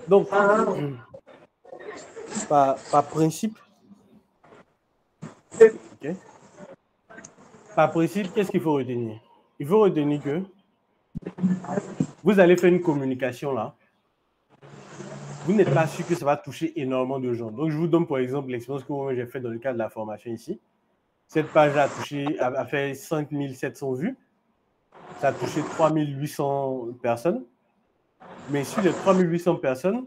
Donc, par principe, okay, par principe, qu'est-ce qu'il faut retenir? Il faut retenir que vous allez faire une communication là. Vous n'êtes pas sûr que ça va toucher énormément de gens. Donc, je vous donne par exemple l'expérience que j'ai faite dans le cadre de la formation ici. Cette page a fait 5700 vues. Ça a touché 3800 personnes. Mais sur les 3800 personnes,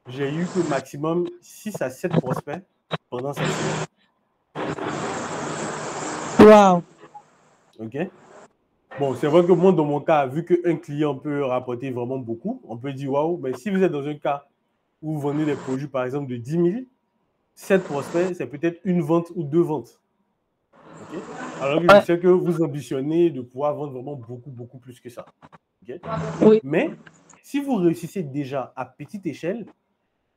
j'ai eu que maximum 6 à 7 prospects pendant cette semaine. Wow. OK? Bon, c'est vrai que moi, dans mon cas, vu qu'un client peut rapporter vraiment beaucoup, on peut dire, waouh, mais si vous êtes dans un cas où vous vendez des produits, par exemple, de 10 000, 7 prospects, c'est peut-être une vente ou 2 ventes. Okay? Alors que je sais que vous ambitionnez de pouvoir vendre vraiment beaucoup plus que ça. Okay? Oui. Mais si vous réussissez déjà à petite échelle,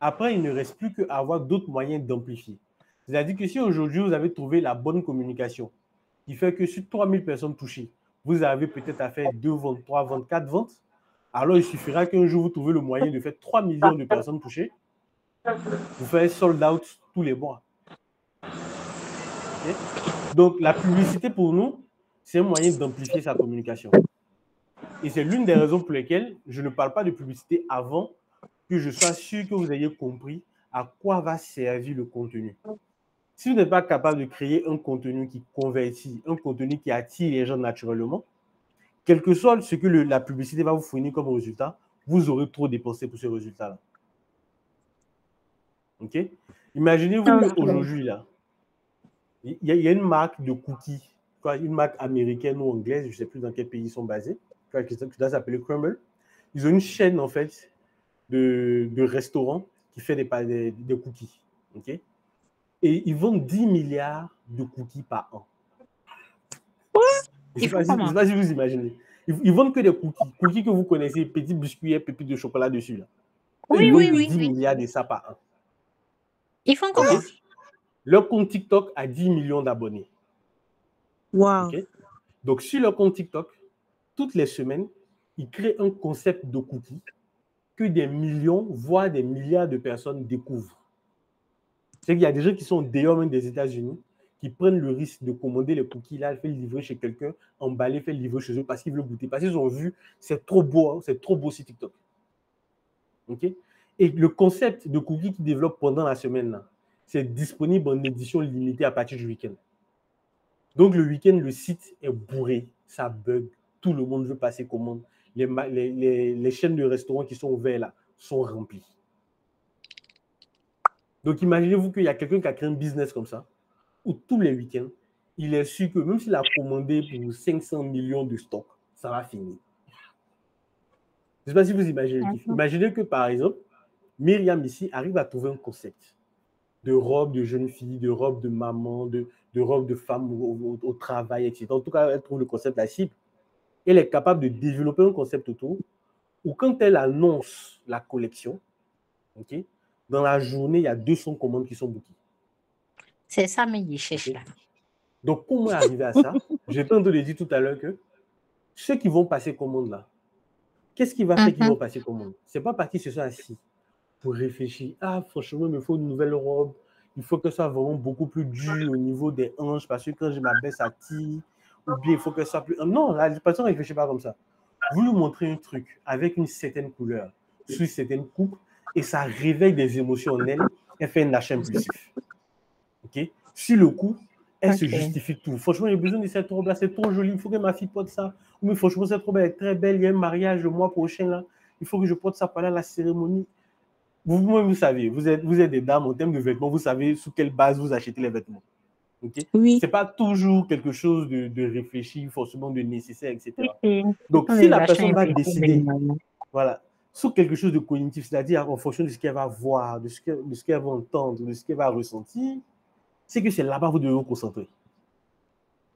après, il ne reste plus qu'à avoir d'autres moyens d'amplifier. C'est-à-dire que si aujourd'hui, vous avez trouvé la bonne communication, qui fait que sur 3000 personnes touchées, vous avez peut-être à faire 2 ventes, 3 ventes, 4 ventes, alors il suffira qu'un jour, vous trouvez le moyen de faire 3 millions de personnes touchées. Vous faites sold out tous les mois. Okay? Donc, la publicité pour nous, c'est un moyen d'amplifier sa communication. Et c'est l'une des raisons pour lesquelles je ne parle pas de publicité avant que je sois sûr que vous ayez compris à quoi va servir le contenu. Si vous n'êtes pas capable de créer un contenu qui convertit, un contenu qui attire les gens naturellement, quel que soit ce que la publicité va vous fournir comme résultat, vous aurez trop dépensé pour ce résultat-là. OK? Imaginez-vous qu'aujourd'hui, là, il y a une marque de cookies, une marque américaine ou anglaise, je ne sais plus dans quel pays ils sont basés, qui doit s'appeler Crumble. Ils ont une chaîne, en fait, de restaurants qui fait des cookies. OK? Et ils vendent 10 milliards de cookies par an. Je ne sais pas si vous imaginez. Ils vendent que des cookies. Cookies que vous connaissez, petits biscuits, pépites de chocolat dessus. Là. Ils vendent 10 milliards de ça par an. Ils font comment? Okay? Leur compte TikTok a 10 millions d'abonnés. Wow. Okay? Donc, sur leur compte TikTok, toutes les semaines, ils créent un concept de cookies que des millions, voire des milliards de personnes découvrent. C'est qu'il y a des gens qui sont dehors même des États-Unis qui prennent le risque de commander les cookies là, faire livrer chez quelqu'un, emballer, faire livrer chez eux parce qu'ils veulent goûter, parce qu'ils ont vu, c'est trop beau, hein, c'est trop beau sur TikTok. OK? Et le concept de cookies qu'ils développent pendant la semaine là, c'est disponible en édition limitée à partir du week-end. Donc le week-end, le site est bourré, ça bug, tout le monde veut passer commande. Les chaînes de restaurants qui sont ouvertes là sont remplies. Donc imaginez-vous qu'il y a quelqu'un qui a créé un business comme ça, où tous les week-ends, il est sûr que même s'il a commandé pour 500 millions de stocks, ça va finir. Je ne sais pas si vous imaginez. Imaginez que, par exemple, Myriam ici arrive à trouver un concept de robe de jeune fille, de robe de maman, de robe de femme au travail, etc. En tout cas, elle trouve le concept, la cible. Elle est capable de développer un concept autour où quand elle annonce la collection, okay, dans la journée, il y a 200 commandes qui sont bookées. C'est ça, mais il cherche là. Donc, comment arriver à ça? J'ai tenté de dire tout à l'heure que ceux qui vont passer commande là, qu'est-ce qui va faire qu'ils vont passer commande? Ce n'est pas parce qu'ils se sont assis pour réfléchir. Ah, franchement, il me faut une nouvelle robe. Il faut que ça soit vraiment beaucoup plus dur au niveau des hanches parce que quand je m'abaisse, ça tire. Ou bien il faut que ça soit plus. Non, la personne ne réfléchit pas comme ça. Vous lui montrez un truc avec une certaine couleur, sous une certaine coupe, et ça réveille des émotions en elle. Elle fait un achat impulsif. OK? Sur le coup, elle se justifie tout. Franchement, j'ai besoin de cette robe-là, c'est trop joli, il faut que ma fille porte ça. Mais franchement, cette robe est très belle, il y a un mariage le mois prochain, là. Il faut que je porte ça pendant la cérémonie. Vous-même, vous savez, vous êtes des dames en termes de vêtements, vous savez sous quelle base vous achetez les vêtements. Okay? Oui. Ce n'est pas toujours quelque chose de réfléchi, forcément de nécessaire, etc. Donc, si la personne va décider, voilà, sur quelque chose de cognitif, c'est-à-dire en fonction de ce qu'elle va voir, de ce qu'elle va entendre, de ce qu'elle va ressentir, c'est que c'est là-bas que vous devez vous concentrer.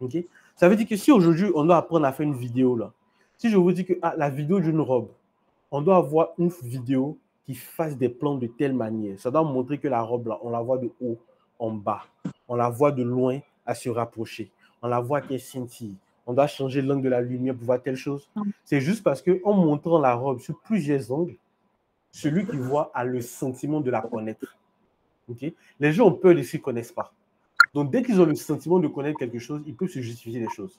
Okay? Ça veut dire que si aujourd'hui, on doit apprendre à faire une vidéo, là, si je vous dis que la vidéo d'une robe, on doit avoir une vidéo qui fasse des plans de telle manière. Ça doit montrer que la robe, là, on la voit de haut en bas. On la voit de loin à se rapprocher. on la voit qu'elle scintille. On doit changer l'angle de la lumière pour voir telle chose. C'est juste parce qu'en montrant la robe sur plusieurs angles, celui qui voit a le sentiment de la connaître. Okay? Les gens ont peur de ce qu'ils ne connaissent pas. Donc, dès qu'ils ont le sentiment de connaître quelque chose, ils peuvent se justifier des choses.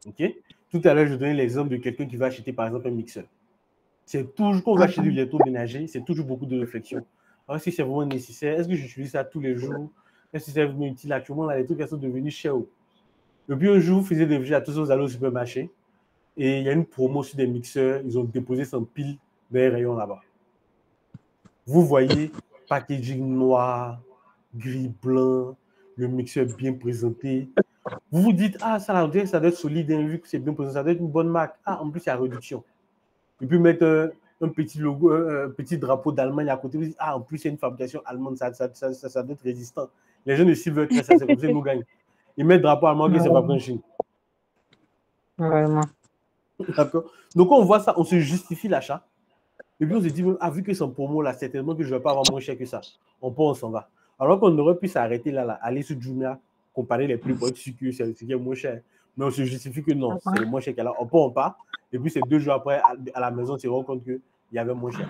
Okay? Tout à l'heure, je donnais l'exemple de quelqu'un qui va acheter, par exemple, un mixeur. C'est toujours, quand on va acheter du électroménager, c'est toujours beaucoup de réflexion. Alors, est-ce que c'est vraiment nécessaire? Est-ce que j'utilise ça tous les jours? Est-ce que c'est vraiment utile? Actuellement, là, les trucs sont devenus chers. Et puis, un jour, vous faisiez des objets à tous aux allées au supermarché et il y a une promo sur des mixeurs. Ils ont déposé son pile dans les rayons là-bas. Vous voyez, packaging noir, gris blanc, le mixeur bien présenté. Vous vous dites, ah, ça doit être solide, hein, vu que c'est bien présenté, ça doit être une bonne marque. Ah, en plus, il y a réduction. Et puis mettre un petit logo, un petit drapeau d'Allemagne à côté. Vous dites, ah, en plus, c'est une fabrication allemande, ça doit être résistant. Les gens aussi veulent que ça, c'est comme ça, ils nous gagnent. Ils mettent drapeau allemand que c'est fabriqué en Chine. Vraiment. D'accord. Donc, on voit ça, on se justifie l'achat. Et puis, on se dit, ah, vu que c'est en promo, là, certainement que je ne vais pas avoir moins cher que ça. On peut, on s'en va. Alors qu'on aurait pu s'arrêter là, aller sur Jumia, comparer les prix pour être sûr que c'est ce qui est moins cher. Mais on se justifie que non, c'est le moins cher qu'il y a là. On peut, on part. Et puis, c'est 2 jours après, à la maison, tu te rends compte qu'il y avait moins cher.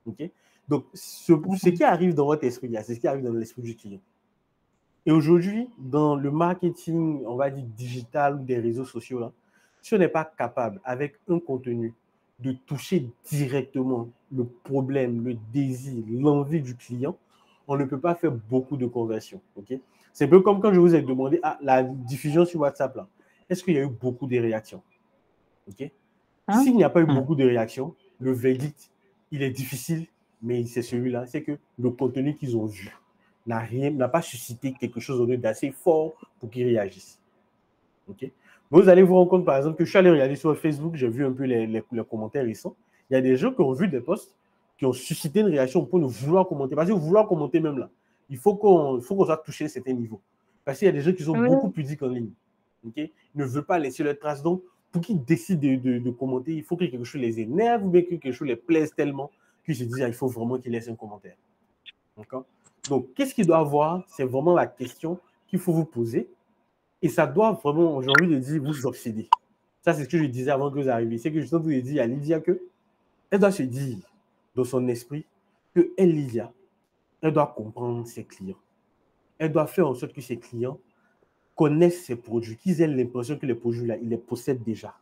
OK? Donc, ce qui arrive dans votre esprit, c'est ce qui arrive dans l'esprit du client. Et aujourd'hui, dans le marketing, on va dire digital ou des réseaux sociaux, là, si on n'est pas capable, avec un contenu, de toucher directement le problème, le désir, l'envie du client, on ne peut pas faire beaucoup de conversions. Okay? C'est un peu comme quand je vous ai demandé la diffusion sur WhatsApp, là. Est-ce qu'il y a eu beaucoup de réactions? Okay? S'il n'y a pas eu beaucoup de réactions, le verdict, il est difficile, mais c'est celui-là, c'est que le contenu qu'ils ont vu n'a pas suscité quelque chose d'assez fort pour qu'ils réagissent. Okay? Vous allez vous rendre compte, par exemple, que je suis allé regarder sur Facebook, j'ai vu un peu les commentaires récents. Il y a des gens qui ont vu des posts qui ont suscité une réaction pour nous vouloir commenter. Parce que vouloir commenter même là, il faut qu'on soit touché à un certain niveau. Parce qu'il y a des gens qui sont beaucoup pudiques en ligne. Okay? Ils ne veulent pas laisser leur trace. Donc, pour qu'ils décident de commenter, il faut que quelque chose les énerve ou bien que quelque chose les plaise tellement qu'ils se disent, il faut vraiment qu'ils laissent un commentaire. D'accord? Donc, qu'est-ce qu'il doit avoir? C'est vraiment la question qu'il faut vous poser. Et ça doit vraiment, j'ai envie de dire, vous obséder. Ça, c'est ce que je disais avant que vous arriviez. C'est que je vous ai dit à Lydia qu'elle doit se dire dans son esprit qu'elle, Lydia, elle doit comprendre ses clients. Elle doit faire en sorte que ses clients connaissent ses produits, qu'ils aient l'impression que les produits-là, ils les possèdent déjà.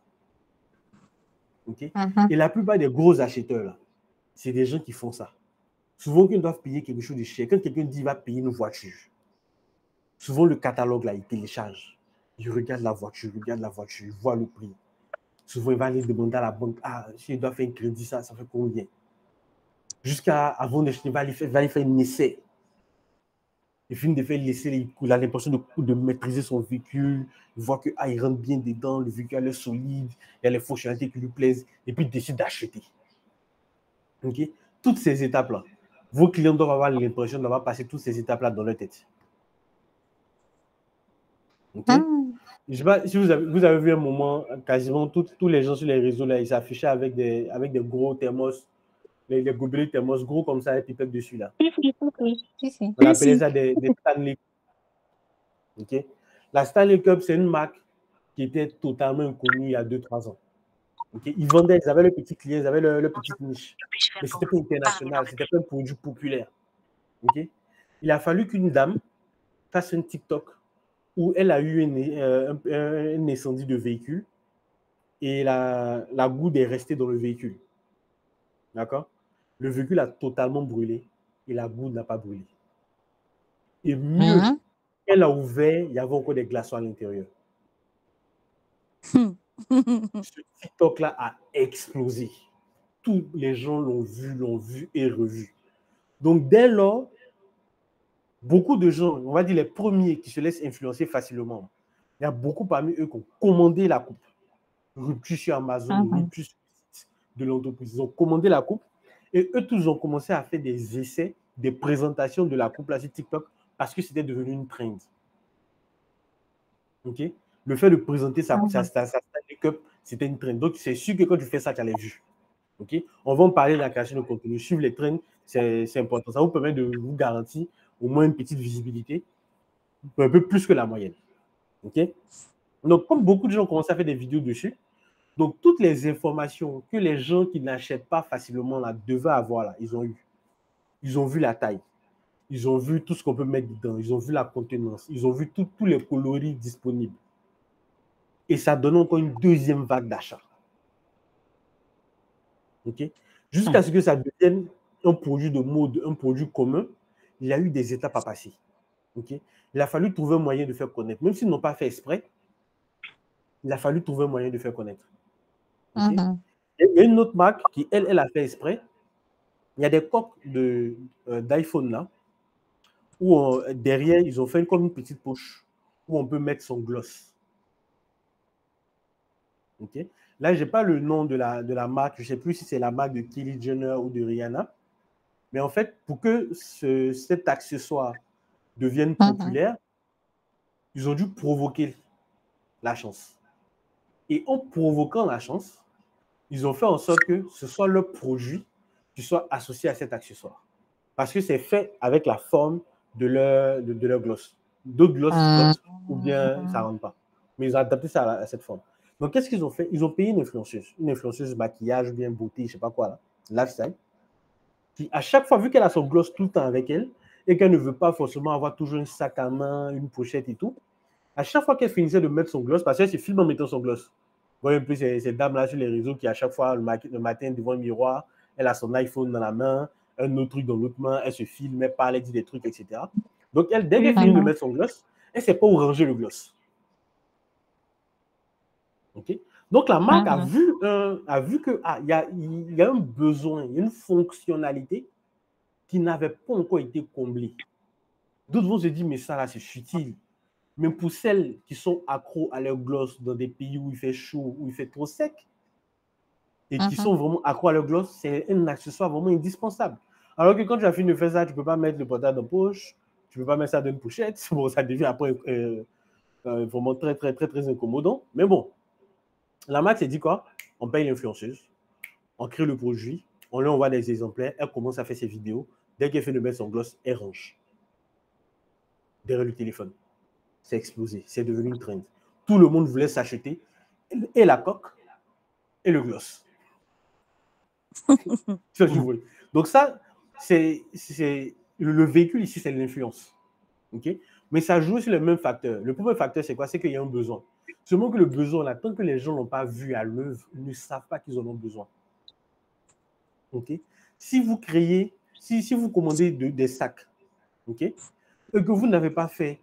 Okay? Et la plupart des gros acheteurs, là, c'est des gens qui font ça. Souvent, ils doivent payer quelque chose de cher. Quand quelqu'un dit qu'il va payer une voiture, souvent, le catalogue, là, il télécharge. Il regarde la voiture, il voit le prix. Souvent, il va aller demander à la banque, ah, si il doit faire un crédit, ça fait combien? Jusqu'à avant d'acheter, il va aller faire un essai. Il finit de faire l'essai, il a l'impression de maîtriser son véhicule, il voit que, il rentre bien dedans, le véhicule est solide, il y a les fonctionnalités qui lui plaisent, et puis il décide d'acheter. Okay? Toutes ces étapes-là, vos clients doivent avoir l'impression d'avoir passé toutes ces étapes-là dans leur tête. Okay? Je ne sais pas si vous avez vu un moment, quasiment tous les gens sur les réseaux, là, ils s'affichaient avec des gros thermos, les gobelets thermos gros comme ça, et pipettes dessus, là. On appelait ça des Stanley. Okay? La Stanley Cup, c'est une marque qui était totalement inconnue il y a 2-3 ans. Okay? Ils vendaient, ils avaient le petit client, ils avaient leur petite niche. Mais ce n'était pas international, ce n'était pas un produit populaire. Okay? Il a fallu qu'une dame fasse un TikTok où elle a eu un incendie de véhicule et la goutte est restée dans le véhicule. D'accord? Le véhicule a totalement brûlé et la goutte n'a pas brûlé. Et mieux, elle a ouvert, il y avait encore des glaçons à l'intérieur. Ce TikTok-là a explosé. Tous les gens l'ont vu et revu. Donc, dès lors, beaucoup de gens, on va dire les premiers qui se laissent influencer facilement, il y a beaucoup parmi eux qui ont commandé la coupe. Rupture sur Amazon, rupture sur le site de l'entreprise. Ils ont commandé la coupe et eux tous ont commencé à faire des essais, des présentations de la coupe là sur TikTok parce que c'était devenu une trend. Okay? Le fait de présenter sa Stanley Cup, c'était une trend. Donc, c'est sûr que quand tu fais ça, tu as les vues. Okay? On va en parler de la création de contenu. Suivre les trends, c'est important. Ça vous permet de vous garantir au moins une petite visibilité. un peu plus que la moyenne. OK? Donc, comme beaucoup de gens commencent à faire des vidéos dessus, donc toutes les informations que les gens qui n'achètent pas facilement là devaient avoir là, ils ont eu. Ils ont vu la taille. Ils ont vu tout ce qu'on peut mettre dedans. Ils ont vu la contenance. Ils ont vu tous les coloris disponibles. Et ça donne encore une deuxième vague d'achat. Okay? Jusqu'à ce que ça devienne un produit de mode, un produit commun, il y a eu des étapes à passer. Okay? Il a fallu trouver un moyen de faire connaître. Même s'ils n'ont pas fait exprès, il a fallu trouver un moyen de faire connaître. Okay? Il y a une autre marque qui, elle a fait exprès. Il y a des coques d'iPhone là, où derrière, ils ont fait comme une petite poche où on peut mettre son gloss. Okay? Là, je n'ai pas le nom de la marque. Je ne sais plus si c'est la marque de Kylie Jenner ou de Rihanna. Mais en fait, pour que cet accessoire devienne populaire, ils ont dû provoquer la chance. Et en provoquant la chance, ils ont fait en sorte que ce soit le produit qui soit associé à cet accessoire. Parce que c'est fait avec la forme de leur gloss. D'autres gloss flottent ou bien ça ne rentre pas. Mais ils ont adapté ça à cette forme. Donc, qu'est-ce qu'ils ont fait? Ils ont payé une influenceuse maquillage, bien beauté, je ne sais pas quoi, là, lifestyle, qui, à chaque fois, vu qu'elle a son gloss tout le temps avec elle et qu'elle ne veut pas forcément avoir toujours un sac à main, une pochette et tout, à chaque fois qu'elle finissait de mettre son gloss, parce qu'elle se filme en mettant son gloss. Vous voyez un peu ces dames-là sur les réseaux qui, à chaque fois, le matin, devant le miroir, elle a son iPhone dans la main, un autre truc dans l'autre main, elle se filme, elle parle, elle dit des trucs, etc. Donc, elle, dès qu'elle finit de mettre son gloss, elle ne sait pas où ranger le gloss. Okay? Donc, la marque a vu qu'il y a un besoin, il y a une fonctionnalité qui n'avait pas encore été comblée. D'autres vont se dire, mais ça là, c'est futile. Mais pour celles qui sont accros à leur gloss dans des pays où il fait chaud, où il fait trop sec, et qui sont vraiment accros à leur gloss, c'est un accessoire vraiment indispensable. Alors que quand tu as fini de faire ça, tu ne peux pas mettre le portable dans la poche, tu ne peux pas mettre ça dans une pochette. Bon, ça devient après vraiment très, très, très, très incommodant. Mais bon, la marque s'est dit quoi? On paye l'influenceuse, on crée le produit, on lui envoie des exemplaires, elle commence à faire ses vidéos. Dès qu'elle fait de mettre son gloss, elle range derrière le téléphone. C'est explosé, c'est devenu une trend. Tout le monde voulait s'acheter et la coque et le gloss. Donc ça, c'est le véhicule ici, c'est l'influence. Okay? Mais ça joue sur le même facteur. Le premier facteur, c'est quoi? C'est qu'il y a un besoin. Seulement que le besoin, là, tant que les gens ne l'ont pas vu à l'œuvre, ils ne savent pas qu'ils en ont besoin. Okay? Si vous créez, si vous commandez des sacs, okay, et que vous n'avez pas fait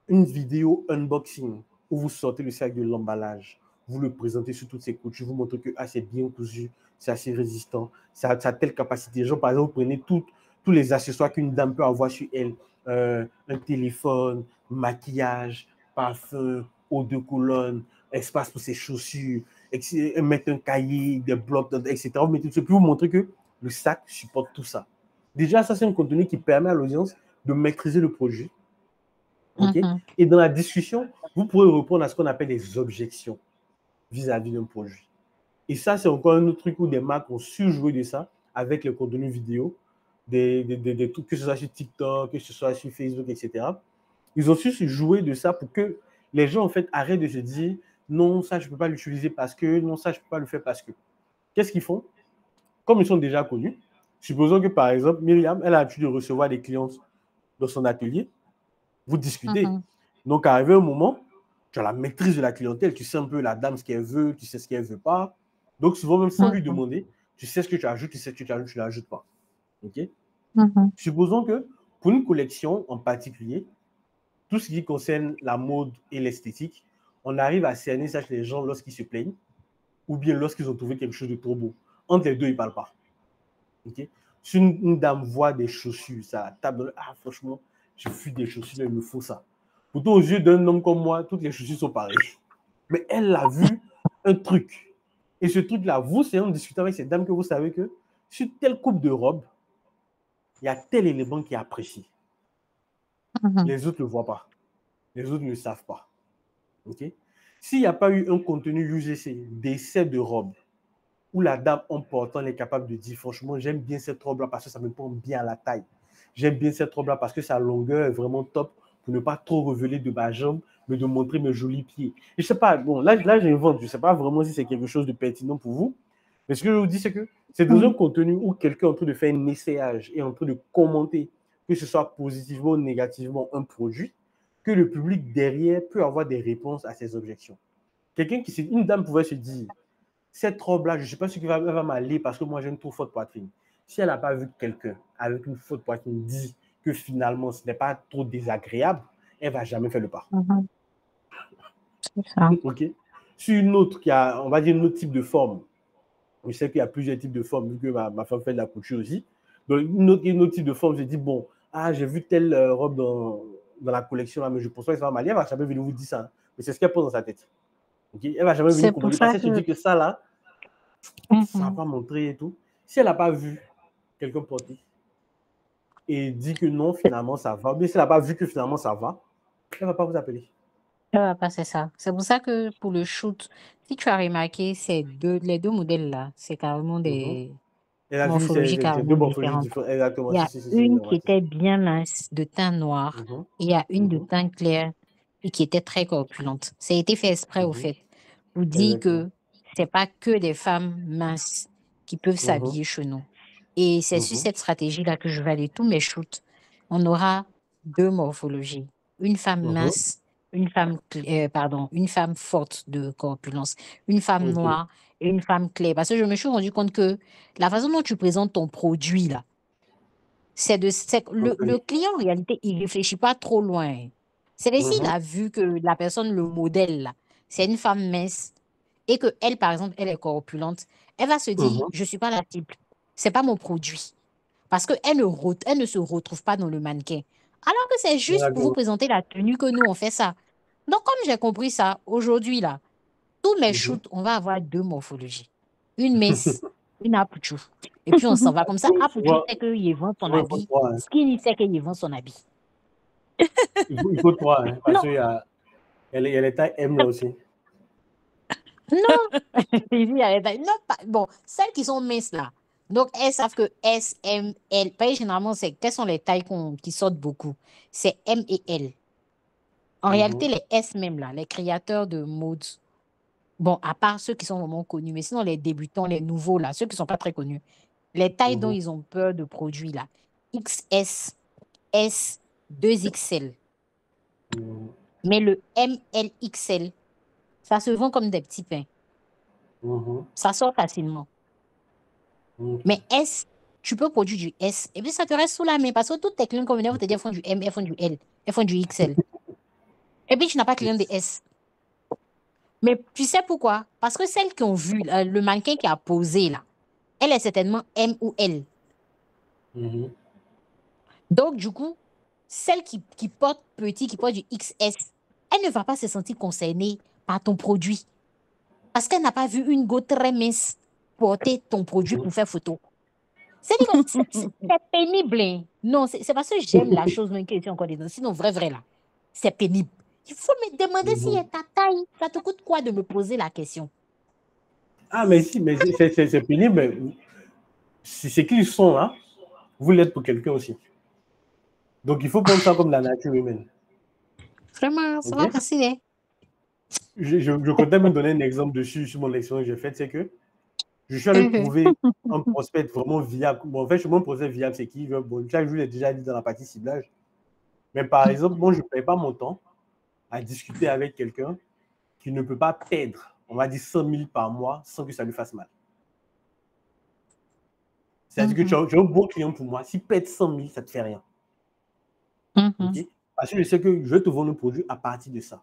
une vidéo unboxing où vous sortez le sac de l'emballage, vous le présentez sur toutes ses coutures, vous montrez que c'est bien cousu, c'est assez résistant, ça a telle capacité. Genre, par exemple, vous prenez tous les accessoires qu'une dame peut avoir sur elle, un téléphone, maquillage, parfum, eau de Cologne, espace pour ses chaussures, mettre un cahier, des blocs, etc. Vous mettez tout ça, puis vous montrez que le sac supporte tout ça. Déjà, ça, c'est un contenu qui permet à l'audience de maîtriser le produit. Okay? Et dans la discussion, vous pourrez répondre à ce qu'on appelle des objections vis-à-vis d'un produit. Et ça, c'est encore un autre truc où des marques ont su jouer de ça avec le contenu vidéo, des trucs, que ce soit sur TikTok, que ce soit sur Facebook, etc. Ils ont su jouer de ça pour que les gens, en fait, arrêtent de se dire non, ça, je ne peux pas l'utiliser parce que, non, ça, je ne peux pas le faire parce que. Qu'est-ce qu'ils font? Comme ils sont déjà connus, supposons que, par exemple, Myriam, elle a l'habitude de recevoir des clients dans son atelier, vous discutez. Donc, arrivé un moment, tu as la maîtrise de la clientèle, tu sais un peu la dame ce qu'elle veut, tu sais ce qu'elle ne veut pas. Donc, souvent, même sans lui demander, tu sais ce que tu ajoutes, tu sais ce que tu ajoutes, tu ne l'ajoutes pas. Okay? Supposons que pour une collection en particulier, tout ce qui concerne la mode et l'esthétique, on arrive à cerner ça chez les gens lorsqu'ils se plaignent ou bien lorsqu'ils ont trouvé quelque chose de trop beau. Entre les deux, ils ne parlent pas. Okay? Si une dame voit des chaussures, ça tape dans le... Ah, franchement, je fuis des chaussures, il me faut ça. Pourtant, aux yeux d'un homme comme moi, toutes les chaussures sont pareilles. Mais elle a vu un truc. Et ce truc-là, vous, c'est en discutant avec cette dame que vous savez que sur telle coupe de robe, il y a tel élément qui est apprécié. Les autres ne le voient pas. Les autres ne le savent pas. Okay? S'il n'y a pas eu un contenu UGC d'essai de robe, où la dame en portant elle est capable de dire franchement j'aime bien cette robe là parce que ça me prend bien à la taille, j'aime bien cette robe là parce que sa longueur est vraiment top pour ne pas trop révéler de ma jambe, mais de montrer mes jolis pieds. Et je sais pas, bon, là j'invente, je sais pas vraiment si c'est quelque chose de pertinent pour vous, mais ce que je vous dis, c'est que c'est dans un contenu où quelqu'un est en train de faire un essayage et en train de commenter, que ce soit positivement ou négativement, un produit, que le public derrière peut avoir des réponses à ces objections. Une dame pouvait se dire, cette robe-là, je ne sais pas ce qui va m'aller parce que moi j'ai une trop forte poitrine. Si elle n'a pas vu quelqu'un avec une forte poitrine dit que finalement ce n'est pas trop désagréable, elle ne va jamais faire le pas. C'est ça. Ok. Sur une autre qui a, on va dire, un autre type de forme, je sais qu'il y a plusieurs types de formes, vu que ma femme fait de la couture aussi. Donc, une autre type de forme, je dis, bon, j'ai vu telle robe dans la collection, là, mais je pense pas que ça va m'aller. Elle va jamais venir vous dire ça. Hein. Mais c'est ce qu'elle pense dans sa tête. Okay? Elle va jamais venir C'est pour commenter parce ça qu'elle se que... dit que ça, là, ça va pas montrer et tout. Si elle n'a pas vu quelqu'un porter et dit que non, finalement, ça va, mais si elle n'a pas vu que finalement, ça va, elle ne va pas vous appeler. C'est ça. C'est pour ça que pour le shoot, si tu as remarqué, les deux modèles-là, c'est carrément des Elle a vu morphologies ces deux carrément morphologies différentes. différentes. Exactement. Il y a une qui était bien mince, de teint noir, et il y a une de teint clair et qui était très corpulente. Ça a été fait exprès, au fait, pour dire Exactement. que c'est pas que des femmes minces qui peuvent s'habiller chez nous. Et c'est sur cette stratégie-là que je vais aller tous mes shoots. On aura deux morphologies. Une femme mince, une femme forte de corpulence, une femme noire et une femme claire. Parce que je me suis rendu compte que la façon dont tu présentes ton produit, là, le client, en réalité, il réfléchit pas trop loin. C'est que s'il a vu que la personne, le modèle, là, c'est une femme mince et que elle, par exemple, elle est corpulente, elle va se dire, je suis pas la cible. C'est pas mon produit. Parce qu'elle elle ne se retrouve pas dans le mannequin. Alors que c'est juste pour vous présenter la tenue que nous, on fait ça. Donc, comme j'ai compris ça, aujourd'hui, là, tous mes shoots, on va avoir deux morphologies. Une mince, une apouchou. Et puis, on s'en va comme ça. Apouchou sait qu'il vend son Souvent, il faut habit. trois. Hein. Skinny sait qu'il vend son habit. Il faut trois, hein, parce Non, qu'il y a les tailles M là aussi. non. Non, bon, celles qui sont minces, là. Donc, elles savent que S, M, L. Généralement, quelles sont les tailles qui sortent beaucoup? C'est M et L. En réalité, les S même, là, les créateurs de mode, bon, à part ceux qui sont vraiment connus, mais sinon, les débutants, les nouveaux, là, ceux qui ne sont pas très connus, les tailles dont ils ont peur de produits, là, XS, S, 2XL. Mais le MLXL, ça se vend comme des petits pains. Ça sort facilement. Mais S, tu peux produire du S, et puis ça te reste sous la main, parce que toutes tes clients comme vont te dire, elles font du M, elles font du L, elles font du XL. Et puis, tu n'as pas client des S. Mais tu sais pourquoi? Parce que celles qui ont vu, le mannequin qui a posé là, elle est certainement M ou L. Donc, du coup, celle qui porte petit, qui porte du XS, elle ne va pas se sentir concernée par ton produit. Parce qu'elle n'a pas vu une go très mince porter ton produit pour faire photo. C'est pénible. Hein? Non, c'est parce que j'aime la chose même qui est encore dedans. Sinon, vrai, là, c'est pénible. Il faut me demander si est ta taille. Ça te coûte quoi de me poser la question? Ah, mais si, mais c'est pénible. Mais c'est qu'ils sont là, vous l'êtes pour quelqu'un aussi. Donc, il faut prendre ça comme la nature humaine. Vraiment, ça va Okay? passer. Hein? Je comptais me donner un exemple dessus sur mon expérience que j'ai faite, c'est que je suis allé trouver un prospect vraiment viable. Bon, en fait, mon prospect viable, c'est qui? Bon, je l'ai déjà dit dans la partie ciblage. Mais par exemple, moi, je ne perds pas mon temps à discuter avec quelqu'un qui ne peut pas perdre, on va dire 100 000 par mois sans que ça lui fasse mal. C'est-à-dire que tu as un bon client pour moi. Si perd 100 000, ça ne te fait rien. Okay? Parce que je sais que je vais te vendre un produit à partir de ça.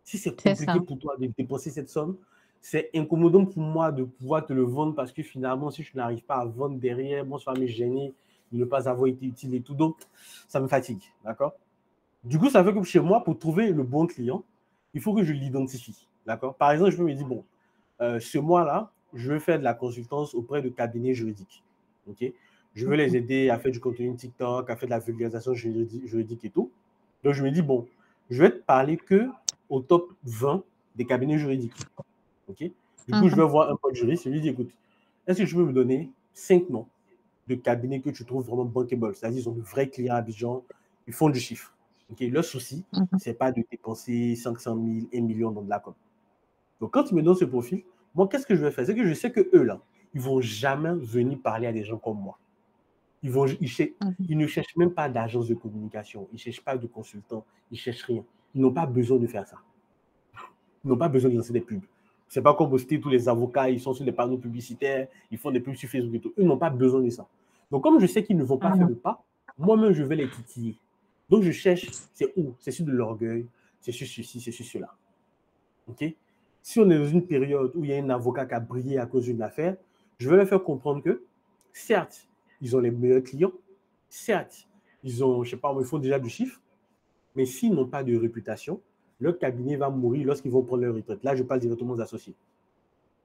Si c'est compliqué pour toi de dépenser cette somme, c'est incommodant pour moi de pouvoir te le vendre parce que finalement, si je n'arrive pas à vendre derrière, bon, ça va me gêner de ne pas avoir été utile et tout. Donc, ça me fatigue. D'accord? Du coup, ça fait que chez moi, pour trouver le bon client, il faut que je l'identifie. D'accord? Par exemple, je peux me dire, bon, ce mois-là, je veux faire de la consultance auprès de cabinets juridiques. OK? Je veux les aider à faire du contenu TikTok, à faire de la vulgarisation juridique et tout. Donc, je me dis, bon, je vais te parler que au top 20 des cabinets juridiques. OK? Du coup, je vais voir un pote juriste et lui dis, écoute, est-ce que tu peux me donner 5 noms de cabinets que tu trouves vraiment bankable? C'est-à-dire, ils ont de vrais clients à Abidjan, ils font du chiffre. Okay? Le souci, c'est pas de dépenser 500 000, 1 million dans de la com. Donc, quand ils me donnent ce profil, moi, qu'est-ce que je vais faire? C'est que je sais que eux, là, ils vont jamais venir parler à des gens comme moi. Ils ne cherchent même pas d'agence de communication. Ils ne cherchent pas de consultant. Ils ne cherchent rien. Ils n'ont pas besoin de faire ça. Ils n'ont pas besoin de lancer des pubs. C'est pas comme au style, tous les avocats, ils sont sur les panneaux publicitaires, ils font des pubs sur Facebook et tout. Ils n'ont pas besoin de ça. Donc, comme je sais qu'ils ne vont pas faire le pas, moi-même, je vais les titiller. Donc, je cherche, c'est où? C'est sur de l'orgueil, c'est sur ceci, c'est sur cela. OK? Si on est dans une période où il y a un avocat qui a brillé à cause d'une affaire, je vais leur faire comprendre que, certes, ils ont les meilleurs clients, certes, ils ont, je sais pas, ils font déjà du chiffre, mais s'ils n'ont pas de réputation, leur cabinet va mourir lorsqu'ils vont prendre leur retraite. Là, je parle directement aux associés.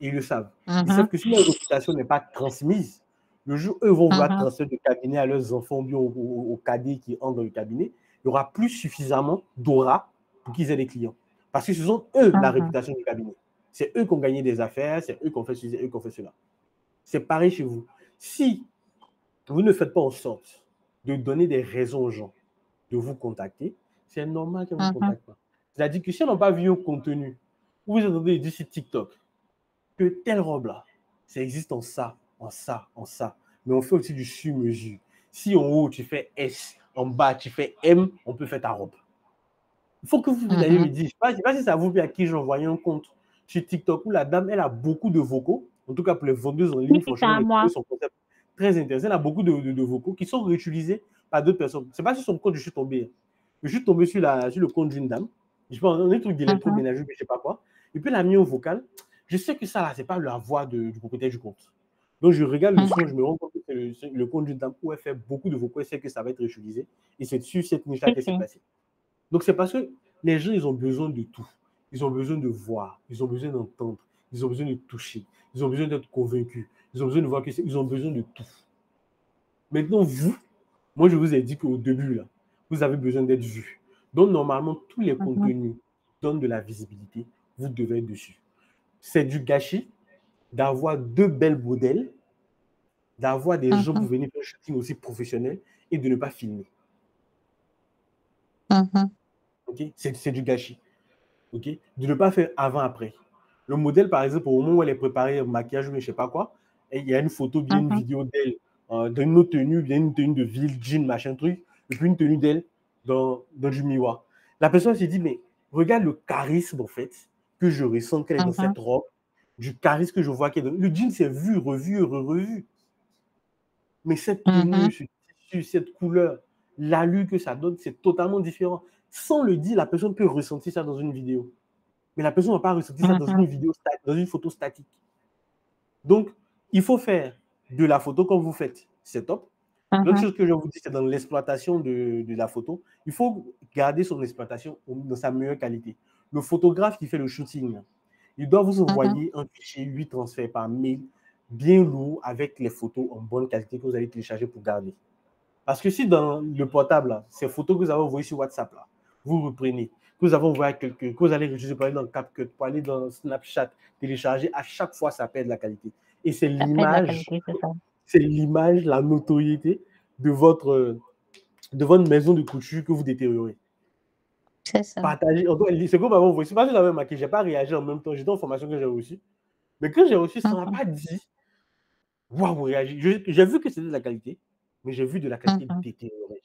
Et ils le savent. Ils savent que si leur réputation n'est pas transmise, le jour où ils vont vouloir transmettre le cabinet à leurs enfants ou bien aux cadets qui entrent dans le cabinet, il y aura plus suffisamment d'aura pour qu'ils aient des clients. Parce que ce sont eux la réputation du cabinet. C'est eux qui ont gagné des affaires, c'est eux qui ont fait ceci, c'est eux qui ont fait cela. C'est pareil chez vous. Si vous ne faites pas en sorte de donner des raisons aux gens de vous contacter, c'est normal qu'ils ne vous contactent pas. C'est-à-dire que si on n'a pas vu un contenu, où vous entendez dire sur TikTok que telle robe-là, ça existe en ça, en ça, en ça, mais on fait aussi du sur-mesure. Si en haut, tu fais S, en bas, tu fais M, on peut faire ta robe. Il faut que vous ayez me dire, je ne sais pas si c'est à vous à qui j'ai envoyé un compte sur TikTok où la dame, elle a beaucoup de vocaux. En tout cas, pour les vendeuses en ligne, franchement, les vidéos sont très intéressants. Elle a beaucoup de vocaux qui sont réutilisés par d'autres personnes. Ce n'est pas sur son compte que je suis tombé. Je suis tombé sur le compte d'une dame. Je pense on est truc d'électroménager, mais je ne sais pas quoi. Et puis, elle a mis au vocal. Je sais que ça, là, ce n'est pas la voix du propriétaire du compte. Donc, je regarde le son, je me rends compte que c'est le compte d'une dame où elle fait beaucoup de vocaux. Elle sait que ça va être réutilisé. Et c'est sur cette niche-là qu'elle s'est placée. Donc, c'est parce que les gens, ils ont besoin de tout. Ils ont besoin de voir, ils ont besoin d'entendre, ils ont besoin de toucher, ils ont besoin d'être convaincus, ils ont besoin de voir qu'ils ont besoin de tout. Maintenant, vous, moi, je vous ai dit qu'au début, là, vous avez besoin d'être vu. Donc, normalement, tous les contenus donnent de la visibilité, vous devez être dessus. C'est du gâchis d'avoir deux belles modèles, d'avoir des gens pour venir faire un shooting aussi professionnel et de ne pas filmer. Okay? C'est du gâchis. Okay? De ne pas faire avant-après. Le modèle, par exemple, au moment où elle est préparée au maquillage ou je ne sais pas quoi, il y a une photo, bien une vidéo d'elle dans une autre tenue, bien une tenue de ville, jean, machin truc, et puis une tenue d'elle dans du miroir. La personne s'est dit, mais regarde le charisme, en fait, que je ressens qu'elle est dans cette robe, du charisme que je vois qu'elle est dans... Le jean, c'est vu, revu, revu. Mais cette tenue, ce tissu, cette couleur, l'allure que ça donne, c'est totalement différent. Sans le dire, la personne peut ressentir ça dans une vidéo. Mais la personne ne va pas ressentir ça dans une vidéo, dans une photo statique. Donc, il faut faire de la photo comme vous faites. C'est top. L'autre chose que je vous dis, c'est dans l'exploitation de la photo, il faut garder son exploitation dans sa meilleure qualité. Le photographe qui fait le shooting, il doit vous envoyer un fichier 8 transferts par mail bien lourd avec les photos en bonne qualité que vous allez télécharger pour garder. Parce que si dans le portable, là, ces photos que vous avez envoyées sur WhatsApp, là, vous reprenez, que vous avez envoyé à quelqu'un, que vous allez réutiliser pour aller dans CapCut, pour aller dans Snapchat, télécharger, à chaque fois, ça perd de la qualité. Et c'est l'image, la notoriété de votre maison de couture que vous détériorez. C'est ça. Partagez. C'est comme avant, c'est pas que j'avais marqué, je n'ai pas réagi en même temps, j'étais en formation que j'ai reçue. Mais quand j'ai reçu, ça ne m'a pas dit waouh, réagir. J'ai vu que c'était de la qualité, mais j'ai vu de la qualité détériorée.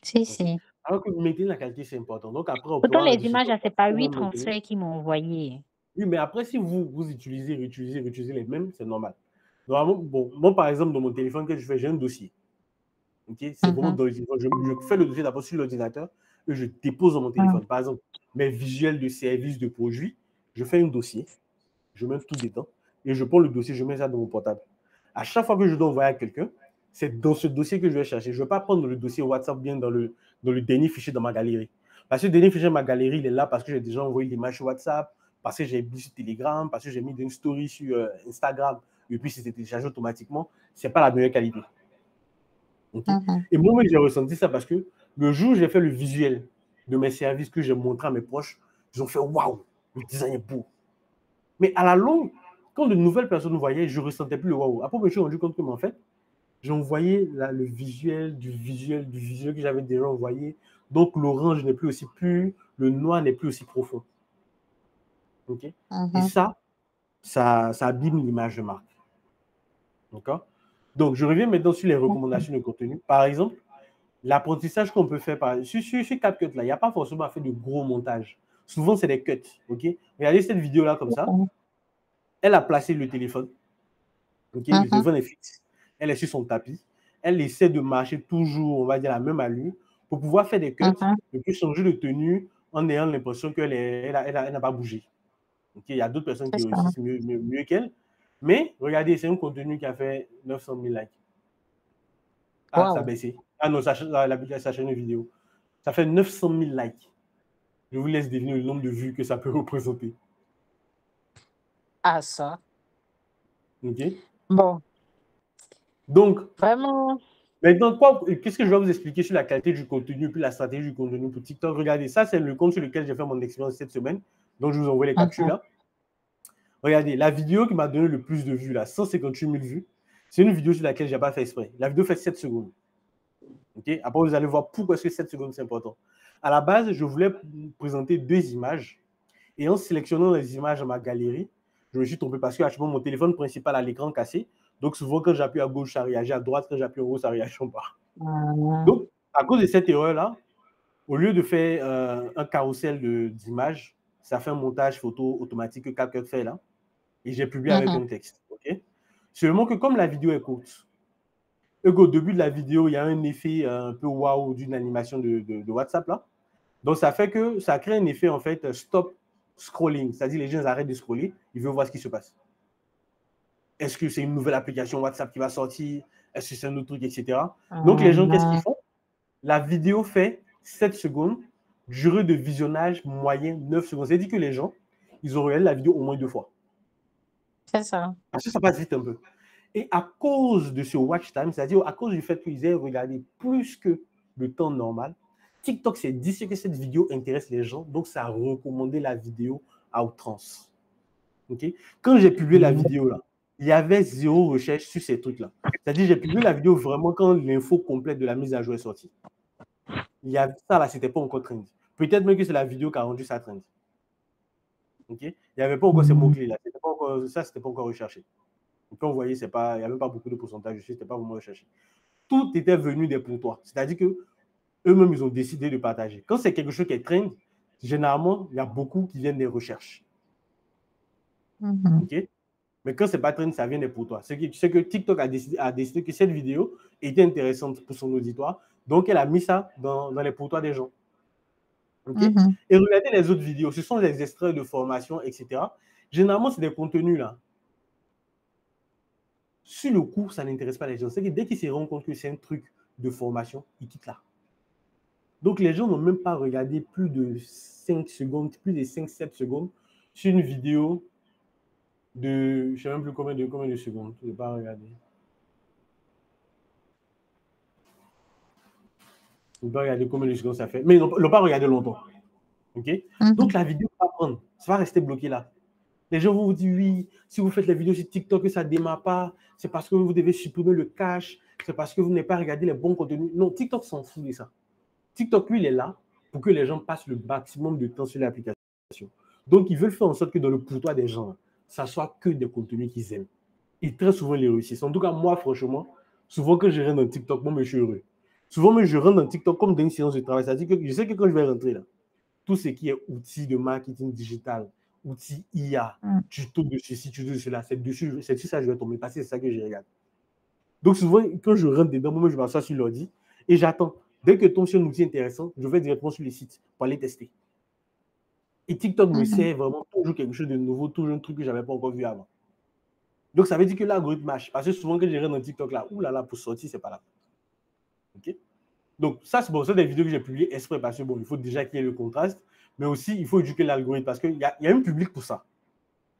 Si, si. Alors que maintenir la qualité, c'est important. Donc après, on Pourtant, pourra les images, ce n'est pas 8 transferts qu'ils m'ont envoyé. Oui, mais après, si vous utilisez les mêmes, c'est normal. Normalement, bon, moi, par exemple, dans mon téléphone, que je fais, j'ai un dossier. Okay? C'est vraiment dans le téléphone. Je fais le dossier d'abord sur l'ordinateur et je dépose dans mon téléphone. Par exemple, mes visuels de services, de produits, je fais un dossier, je mets tout dedans et je prends le dossier, je mets ça dans mon portable. À chaque fois que je dois envoyer à quelqu'un, c'est dans ce dossier que je vais chercher. Je ne vais pas prendre le dossier WhatsApp bien dans le dernier fichier dans ma galerie. Parce que le dernier fichier de ma galerie, il est là parce que j'ai déjà envoyé l'image sur WhatsApp, parce que j'ai mis sur Telegram, parce que j'ai mis une story sur Instagram, et puis c'était téléchargé automatiquement. Ce n'est pas la meilleure qualité. Okay? Et moi, j'ai ressenti ça parce que le jour où j'ai fait le visuel de mes services que j'ai montré à mes proches, ils ont fait waouh, le design est beau. Mais à la longue, quand de nouvelles personnes voyaient, je ne ressentais plus le waouh. Après, je me suis rendu compte que, en fait, j'ai envoyé le visuel que j'avais déjà envoyé, Donc, l'orange n'est plus aussi pur, le noir n'est plus aussi profond. OK? Et ça abîme l'image de marque. D'accord? Donc, je reviens maintenant sur les recommandations de contenu. Par exemple, l'apprentissage qu'on peut faire sur CapCut, là, il n'y a pas forcément à faire de gros montages. Souvent, c'est des cuts. OK? Regardez cette vidéo-là comme ça. Elle a placé le téléphone. OK? Le téléphone est fixe. Elle est sur son tapis. Elle essaie de marcher toujours, on va dire, la même allure pour pouvoir faire des cuts et puis changer de tenue en ayant l'impression qu'elle n'a pas bougé. Okay? Il y a d'autres personnes qui réussissent mieux qu'elle. Mais regardez, c'est un contenu qui a fait 900 000 likes. Ah, ça a baissé. Ah non, sa chaîne vidéo. Ça fait 900 000 likes. Je vous laisse deviner le nombre de vues que ça peut représenter. Ah, ça. OK? Bon. Donc, vraiment. Maintenant, qu'est-ce que je vais vous expliquer sur la qualité du contenu puis la stratégie du contenu pour TikTok? Regardez, ça, c'est le compte sur lequel j'ai fait mon expérience cette semaine. Donc, je vous envoie les captures là. Regardez, la vidéo qui m'a donné le plus de vues, là, 158 000 vues, c'est une vidéo sur laquelle je n'ai pas fait exprès. La vidéo fait 7 secondes. Okay? Après, vous allez voir pourquoi est-ce que 7 secondes, c'est important. À la base, je voulais présenter 2 images. Et en sélectionnant les images dans ma galerie, je me suis trompé parce que actuellement, mon téléphone principal a l'écran cassé. Donc, souvent, quand j'appuie à gauche, ça réagit. À droite, quand j'appuie en haut, ça réagit en bas. Donc, à cause de cette erreur-là, au lieu de faire un carrousel d'images, ça fait un montage photo automatique que CapCut fait là. Et j'ai publié avec un texte. Okay? Seulement que comme la vidéo est courte, et qu'au début de la vidéo, il y a un effet un peu waouh d'une animation de WhatsApp là. Donc, ça fait que ça crée un effet en fait stop scrolling. C'est-à-dire les gens arrêtent de scroller, ils veulent voir ce qui se passe. Est-ce que c'est une nouvelle application WhatsApp qui va sortir? Est-ce que c'est un autre truc, etc. Donc, les gens, qu'est-ce qu'ils font? La vidéo fait 7 secondes, durée de visionnage moyen 9 secondes. C'est-à-dire que les gens, ils ont regardé la vidéo au moins 2 fois. C'est ça. Parce que ça passe vite un peu. Et à cause de ce watch time, c'est-à-dire à cause du fait qu'ils aient regardé plus que le temps normal, TikTok s'est dit que cette vidéo intéresse les gens, donc ça a recommandé la vidéo à outrance. Okay? Quand j'ai publié la vidéo là, il y avait 0 recherche sur ces trucs-là. C'est-à-dire j'ai publié la vidéo vraiment quand l'info complète de la mise à jour est sortie. Il y a ça là, c'était pas encore trendy. Peut-être même que c'est la vidéo qui a rendu ça trendy. Okay? Il n'y avait pas encore ces mots-clés là. Ça, c'était pas encore recherché. Donc, quand vous voyez, il n'y a même pas beaucoup de pourcentage dessus, c'était pas vraiment recherché. Tout était venu des pour toi. C'est-à-dire que eux-mêmes, ils ont décidé de partager. Quand c'est quelque chose qui est trend, généralement, il y a beaucoup qui viennent des recherches. Okay? Mais quand c'est pas trend, ça vient des pour toi. Tu sais que TikTok a décidé que cette vidéo était intéressante pour son auditoire, donc elle a mis ça dans les pour toi des gens. Okay? Et regardez les autres vidéos, ce sont des extraits de formation, etc. Généralement, c'est des contenus là. Sur le coup, ça n'intéresse pas les gens. C'est que dès qu'ils se rendent compte que c'est un truc de formation, ils quittent là. Donc, les gens n'ont même pas regardé plus de 5 secondes, plus de 5-7 secondes sur une vidéo de, je ne sais même plus combien de secondes. Je n'ai pas regardé. Je n'ai pas regardé combien de secondes ça fait. Mais ils n'ont pas regardé longtemps. Okay? Donc, la vidéo va prendre. Ça va rester bloqué là. Les gens vont vous dire, oui, si vous faites les vidéos sur TikTok et ça ne démarre pas, c'est parce que vous devez supprimer le cache, c'est parce que vous n'avez pas regardé les bons contenus. Non, TikTok s'en fout de ça. TikTok, lui, il est là pour que les gens passent le maximum de temps sur l'application. Donc, ils veulent faire en sorte que dans le pourtour des gens, ça soit que des contenus qu'ils aiment. Et très souvent, ils les réussissent. En tout cas, moi, franchement, souvent quand je rentre dans TikTok, moi, je suis heureux. Souvent, je rentre dans TikTok comme dans une séance de travail. C'est-à-dire que je sais que quand je vais rentrer là, tout ce qui est outils de marketing digital, outils IA, tuto de ceci, tuto de cela, c'est sur ça que je vais tomber parce que c'est ça que je regarde. Donc souvent, quand je rentre dedans, moi, je m'assois sur l'ordi et j'attends. Dès que tombe sur un outil intéressant, je vais directement sur le site pour aller tester. Et TikTok me sert vraiment toujours quelque chose de nouveau, toujours un truc que je n'avais pas encore vu avant. Donc ça veut dire que l'algorithme marche. Parce que souvent, quand je rentre dans TikTok là, oulala, pour sortir, c'est pas là. OK? Donc, ça, c'est bon, ça, des vidéos que j'ai publiées exprès parce que, bon, il faut déjà qu'il y ait le contraste, mais aussi, il faut éduquer l'algorithme parce qu'il y a un public pour ça.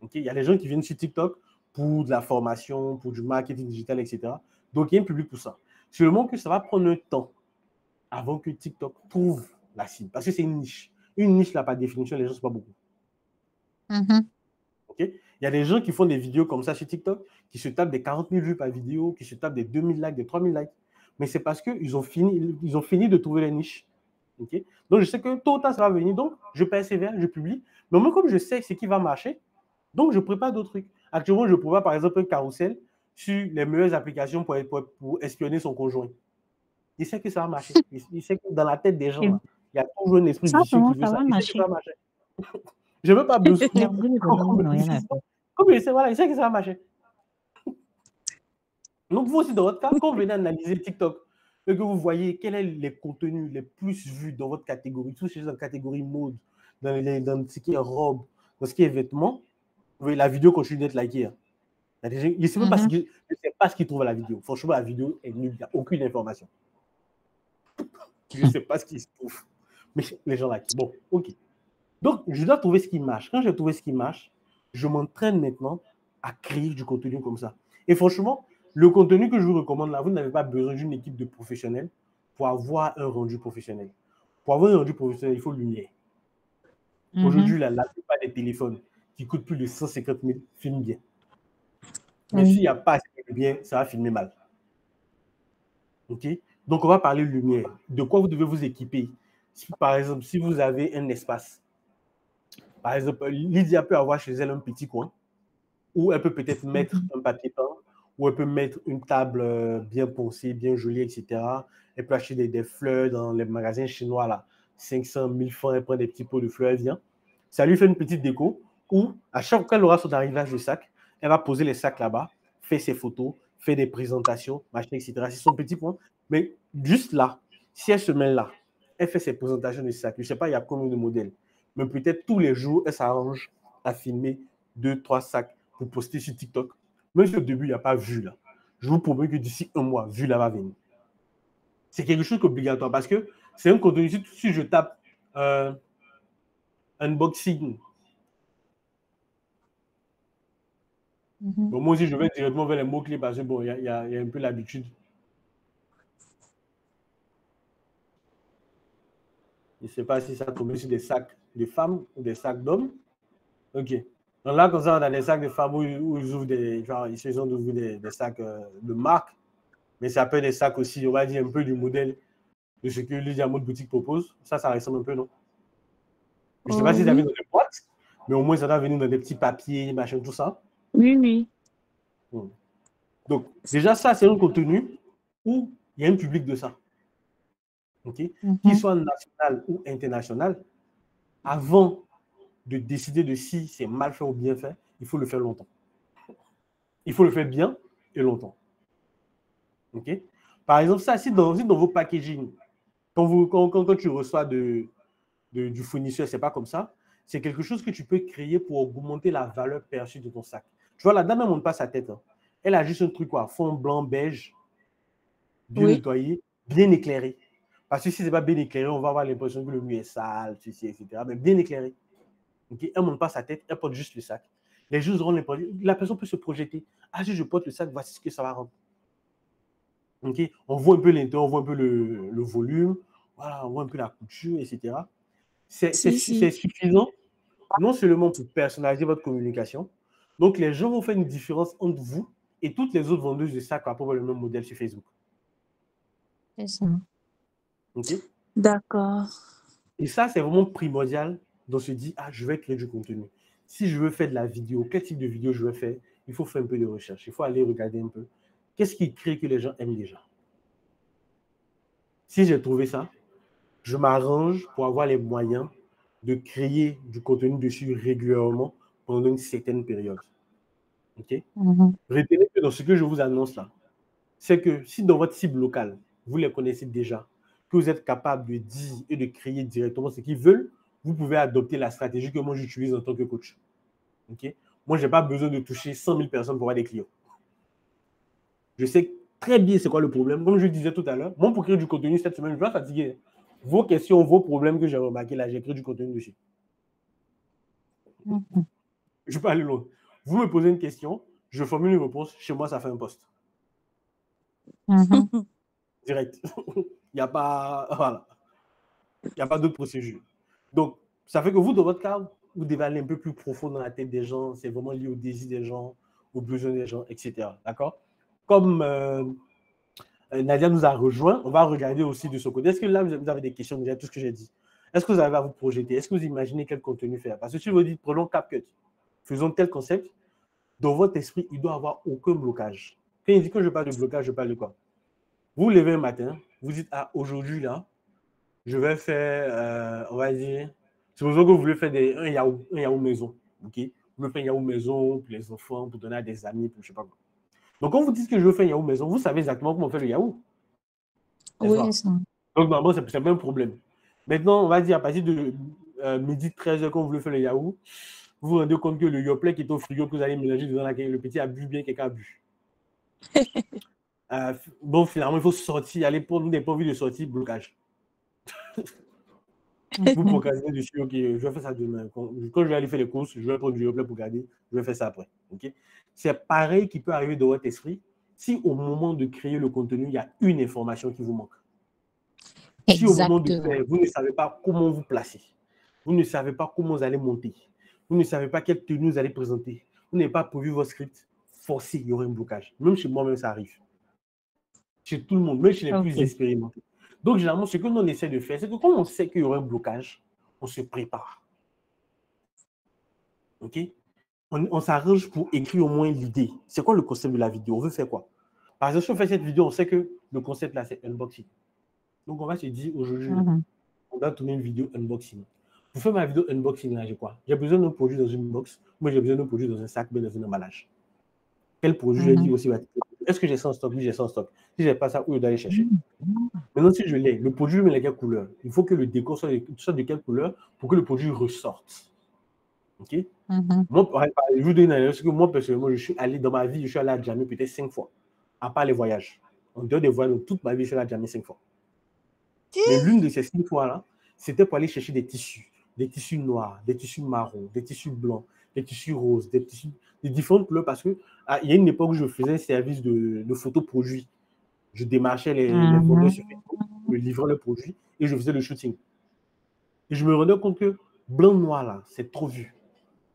Okay? Il y a des gens qui viennent sur TikTok pour de la formation, pour du marketing digital, etc. Donc, il y a un public pour ça. Seulement que ça va prendre un temps avant que TikTok trouve la cible parce que c'est une niche. Une niche, là, par définition, les gens ne sont pas beaucoup. Okay? Il y a des gens qui font des vidéos comme ça sur TikTok, qui se tapent des 40 000 vues par vidéo, qui se tapent des 2 000 likes, des 3 000 likes. Mais c'est parce qu'ils ont fini de trouver la niche. Okay? Donc, je sais que tôt ou tard, ça va venir. Donc, je persévère, je publie. Mais moi, comme je sais ce qui va marcher, donc je prépare d'autres trucs. Actuellement, je prépare par exemple un carrousel sur les meilleures applications pour espionner son conjoint. Il sait que ça va marcher. Il sait que dans la tête des gens, là, il y a toujours un esprit vicieux qui veut ça. Il sait que ça va marcher. Je n'ai même pas besoin. Comme il sait, voilà, il sait que ça va marcher. Donc, vous aussi, dans votre cas, quand vous venez analyser TikTok, et que vous voyez quels sont les contenus les plus vus dans votre catégorie, tout ce qui est dans la catégorie mode, dans ce qui est robe, dans ce qui est vêtements, vous voyez, la vidéo continue d'être likée. Hein. Je ne sais même pas ce qu'ils trouvent à la vidéo. Franchement, la vidéo est nulle, il n'y a aucune information. Je ne sais pas ce qui se trouve. Mais les gens likent. Bon, ok. Donc, je dois trouver ce qui marche. Quand j'ai trouvé ce qui marche, je m'entraîne maintenant à créer du contenu comme ça. Et franchement, le contenu que je vous recommande là, vous n'avez pas besoin d'une équipe de professionnels pour avoir un rendu professionnel. Pour avoir un rendu professionnel, il faut lumière. Aujourd'hui, la plupart des téléphones qui coûtent plus de 150 000 filment bien. Mais s'il n'y a pas assez de bien, ça va filmer mal. Ok? Donc, on va parler de lumière. De quoi vous devez vous équiper? Par exemple, si vous avez un espace, par exemple, Lydia peut avoir chez elle un petit coin où elle peut peut-être mettre un papier peint, où elle peut mettre une table bien poncée, bien jolie, etc. Elle peut acheter des fleurs dans les magasins chinois, là, 500 000 francs, elle prend des petits pots de fleurs, elle vient. Ça lui fait une petite déco où, à chaque fois qu'elle aura son arrivage de sac, elle va poser les sacs là-bas, faire ses photos, faire des présentations, machin, etc. C'est son petit point. Mais juste là, si elle se met là, elle fait ses présentations de sacs. Je ne sais pas, il y a combien de modèles. Mais peut-être tous les jours, elle s'arrange à filmer 2-3 sacs pour poster sur TikTok. Même si au début, il n'y a pas vu là. Je vous promets que d'ici un mois, vu là va venir. C'est quelque chose d'obligatoire parce que c'est un contenu. Si je tape unboxing, bon, moi aussi, je vais directement vers les mots-clés parce que bon, il y a un peu l'habitude. Je ne sais pas si ça tombe sur des sacs de femmes ou des sacs d'hommes. Ok. Donc là, comme ça, on a des sacs de femmes où ils ouvrent ils ont ouvert des sacs de marque, mais ça peut être des sacs aussi, on va dire, un peu du modèle de ce que Lydia Mode Boutique propose. Ça ressemble un peu, non? Je ne sais pas si ça vient dans des boîtes, mais au moins, ça doit venir dans des petits papiers, machin, tout ça. Oui. Donc, déjà, ça, c'est un contenu où il y a un public de ça. Okay? Qu'il soit national ou international, avant de décider de si c'est mal fait ou bien fait, il faut le faire longtemps. Il faut le faire bien et longtemps. Okay? Par exemple, ça, si dans vos packaging, quand tu reçois du fournisseur, c'est pas comme ça, c'est quelque chose que tu peux créer pour augmenter la valeur perçue de ton sac. Tu vois, la dame, elle ne monte pas sa tête. Hein. Elle a juste un truc, quoi, fond blanc, beige, bien nettoyé, bien éclairé. Parce que si ce n'est pas bien éclairé, on va avoir l'impression que le mur est sale, ceci, etc. Mais bien éclairé. Okay? Elle ne monte pas sa tête, elle porte juste le sac. Les gens auront l'impression, la personne peut se projeter. Ah, si je porte le sac, voici ce que ça va rendre. Okay? On voit un peu l'intérieur, on voit un peu le volume, voilà, on voit un peu la couture, etc. C'est suffisant, non seulement pour personnaliser votre communication, donc les gens vont faire une différence entre vous et toutes les autres vendeuses de sacs à propos le même modèle sur Facebook. C'est ça. Ok? D'accord. Et ça, c'est vraiment primordial de se dire, ah, je vais créer du contenu. Si je veux faire de la vidéo, quel type de vidéo je veux faire? Il faut faire un peu de recherche. Il faut aller regarder un peu. Qu'est-ce qui crée que les gens aiment déjà? Si j'ai trouvé ça, je m'arrange pour avoir les moyens de créer du contenu dessus régulièrement pendant une certaine période. Ok? Retenez que dans ce que je vous annonce là, c'est que si dans votre cible locale, vous les connaissez déjà, que vous êtes capable de dire et de créer directement ce qu'ils veulent, vous pouvez adopter la stratégie que moi j'utilise en tant que coach. Okay? Moi, je n'ai pas besoin de toucher 100 000 personnes pour avoir des clients. Je sais très bien c'est quoi le problème. Comme je disais tout à l'heure, moi, pour créer du contenu cette semaine, je vais fatiguer. Vos questions, vos problèmes que j'ai remarqués là, j'ai créé du contenu dessus. Je peux aller loin. Vous me posez une question, je formule une réponse, chez moi, ça fait un post. Direct. Il n'y a pas, voilà. Il n'y a pas d'autre procédure. Donc, ça fait que vous, dans votre cas, vous devez aller un peu plus profond dans la tête des gens. C'est vraiment lié au désir des gens, aux besoins des gens, etc. D'accord? Comme Nadia nous a rejoint. On va regarder aussi de ce côté. Est-ce que là, vous avez des questions déjà, tout ce que j'ai dit? Est-ce que vous avez à vous projeter? Est-ce que vous imaginez quel contenu faire? Parce que si vous dites, prenons CapCut, faisons tel concept, dans votre esprit, il ne doit avoir aucun blocage. Quand il dit que je parle de blocage, je parle de quoi? Vous vous levez un matin, vous dites, ah, aujourd'hui, là, je vais faire, on va dire, supposons que vous voulez faire un Yahoo maison. Ok? Vous voulez faire un Yahoo maison pour les enfants, pour donner à des amis, pour je ne sais pas quoi. Donc, quand vous dites que je veux faire un Yahoo maison, vous savez exactement comment on fait le Yahoo. Oui, ça. Donc, normalement, c'est pas un problème. Maintenant, on va dire à partir de midi 13h, quand vous voulez faire le Yahoo, vous vous rendez compte que le Yoplait qui est au frigo que vous allez mélanger dedans laquelle le petit a bu bien, quelqu'un a bu. Bon, finalement, il faut sortir, aller pour nous, des pas envie de sortir, blocage. Vous procrastinez dessus, ok, je vais faire ça demain. Quand je vais aller faire les courses, je vais prendre du Yoplait pour garder, je vais faire ça après. Okay? C'est pareil qui peut arriver dans votre esprit si au moment de créer le contenu, il y a une information qui vous manque. Si au moment de faire, vous ne savez pas comment vous placer, vous ne savez pas comment vous allez monter, vous ne savez pas quelle tenue vous allez présenter, vous n'avez pas prévu votre script, forcé, il y aura un blocage. Même chez moi-même, ça arrive. Chez tout le monde, même chez les plus expérimentés. Donc, généralement, ce que nous on essaie de faire, c'est que quand on sait qu'il y aura un blocage, on se prépare. OK? On s'arrange pour écrire au moins l'idée. C'est quoi le concept de la vidéo? On veut faire quoi? Par exemple, si on fait cette vidéo, on sait que le concept là, c'est unboxing. Donc, on va se dire aujourd'hui, on va tourner une vidéo unboxing. Pour faire ma vidéo unboxing, là, j'ai quoi? J'ai besoin d'un produit dans une box. Moi, j'ai besoin d'un produit dans un sac, mais dans un emballage. Quel produit j'ai dit aussi? Est-ce que j'ai ça en stock? Oui, j'ai ça en stock. Si je n'ai pas ça, où je dois aller chercher? Maintenant, si je l'ai, le produit, mais quelle couleur? Il faut que le décor soit de quelle couleur pour que le produit ressorte. OK? Moi, je vous donne une anecdote, que moi, personnellement, je suis allé dans ma vie, je suis allé à Djamé peut-être 5 fois, à part les voyages. En dehors des voyages, toute ma vie, je suis allé à Djamé 5 fois. Mais l'une de ces 5 fois-là, c'était pour aller chercher des tissus noirs, des tissus marrons, des tissus blancs, des tissus roses, des tissus de différentes couleurs, parce qu'il y a une époque où je faisais un service de photoproduit. Je démarchais les vendeurs sur Facebook, je livrais le produit et je faisais le shooting. Et je me rendais compte que blanc-noir, là, c'est trop vu.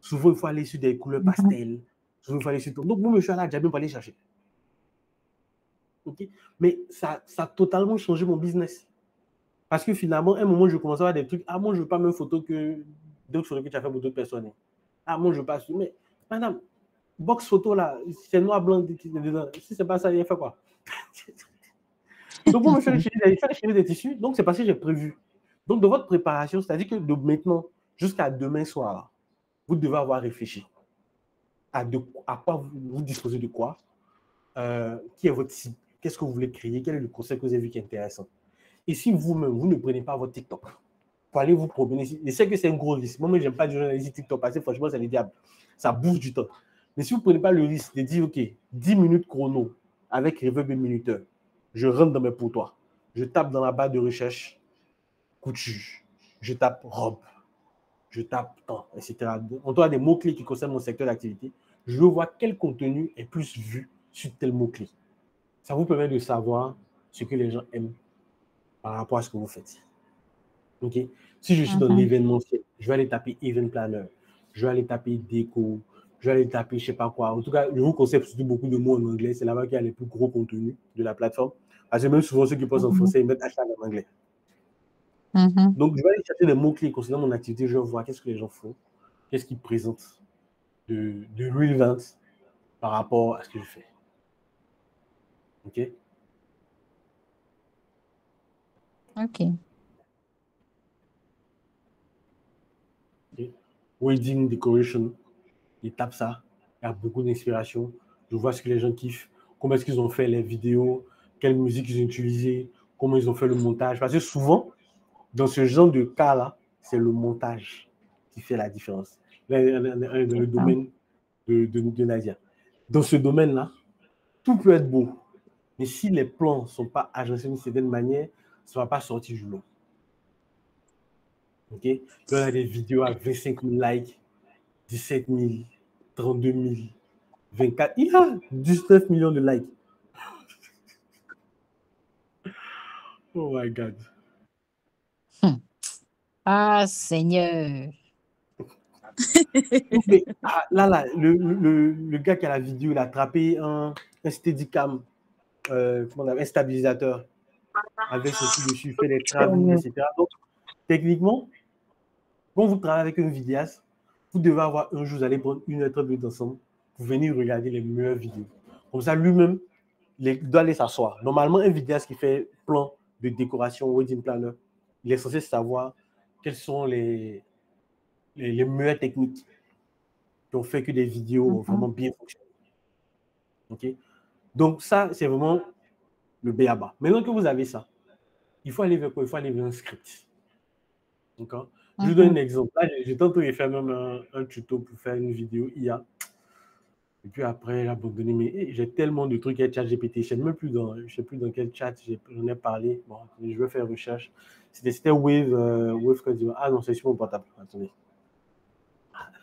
Souvent, il faut aller sur des couleurs pastel. Souvent, il faut aller sur... Donc, moi, je suis allé à Djamé pour aller chercher. Okay? Mais ça a totalement changé mon business. Parce que finalement, à un moment, je commençais à avoir des trucs. Ah, moi, je ne veux pas même photo que d'autres photos que tu as fait pour d'autres personnes. Ah, moi, je ne veux pas. Mais, madame, box photo, là, c'est noir, blanc. Si ce n'est pas ça, il a fait quoi? Donc, moi, je suis allé chercher des tissus. Donc, c'est parce que j'ai prévu. Donc, dans votre préparation, c'est-à-dire que de maintenant jusqu'à demain soir, vous devez avoir réfléchi à quoi vous disposez de quoi, qui est votre cible, qu'est-ce que vous voulez créer, quel est le concept que vous avez vu qui est intéressant. Et si vous-même, vous ne prenez pas votre TikTok pour aller vous promener, je sais que c'est un gros risque. Moi, je n'aime pas du journalisme TikTok parce que franchement, c'est le diable. Ça bouffe du temps. Mais si vous ne prenez pas le risque de dire, OK, 10 minutes chrono avec reverb et minuteur, je rentre dans mes potoirs, je tape dans la barre de recherche couture, je tape robe, je tape temps, etc. On doit des mots-clés qui concernent mon secteur d'activité. Je veux voir quel contenu est plus vu sur tel mot-clé. Ça vous permet de savoir ce que les gens aiment par rapport à ce que vous faites. OK? Si je suis dans l'événementiel, je vais aller taper event planner, je vais aller taper déco, je vais aller taper je ne sais pas quoi. En tout cas, je vous conseille surtout beaucoup de mots en anglais. C'est là-bas qu'il y a les plus gros contenus de la plateforme. Parce que même souvent, ceux qui posent en français, ils mettent hashtag en anglais. Donc, je vais aller chercher des mots-clés concernant mon activité. Je vais voir qu'est-ce que les gens font, qu'est-ce qu'ils présentent de relevant par rapport à ce que je fais. OK? OK. Wedding decoration, ils tapent ça. Il y a beaucoup d'inspiration. Je vois ce que les gens kiffent, comment est-ce qu'ils ont fait les vidéos, quelle musique ils ont utilisé, comment ils ont fait le montage. Parce que souvent, dans ce genre de cas-là, c'est le montage qui fait la différence. Là, dans le domaine de Nadia. Dans ce domaine-là, tout peut être beau. Mais si les plans ne sont pas agencés d'une certaine manière, ça ne va pas sortir du lot. OK? Là, on a des vidéos à 25 000 likes, 17 000, 32 000, 24 000. Il y a 19 millions de likes. Oh my God. Ah, Seigneur. Mais, là, le gars qui a la vidéo, il a attrapé un Steadicam comment on appelle, un stabilisateur avec ceci dessus, il fait des travelling, etc. Donc, techniquement, quand vous travaillez avec un vidéaste, vous devez avoir un jour, vous allez prendre 1h30 minutes ensemble pour venir regarder les meilleures vidéos. Comme ça, lui-même, il doit aller s'asseoir. Normalement, un vidéaste qui fait plan de décoration, wedding planner, il est censé savoir quelles sont les meilleures techniques qui ont fait que des vidéos ont vraiment bien fonctionné. Okay? Donc, ça, c'est vraiment le b.a.-ba. Maintenant que vous avez ça, il faut aller vers quoi? Il faut aller vers un script. D'accord? Je vous donne un exemple. Là, j'ai tantôt fait même un tuto pour faire une vidéo IA. Et puis après, j'ai abandonné. Mais j'ai tellement de trucs avec ChatGPT. Je ne sais plus dans quel chat j'en ai parlé. Bon, je vais faire recherche. C'était Wave Côte d'Ivoire. Ah non, c'est sur mon portable. Attendez.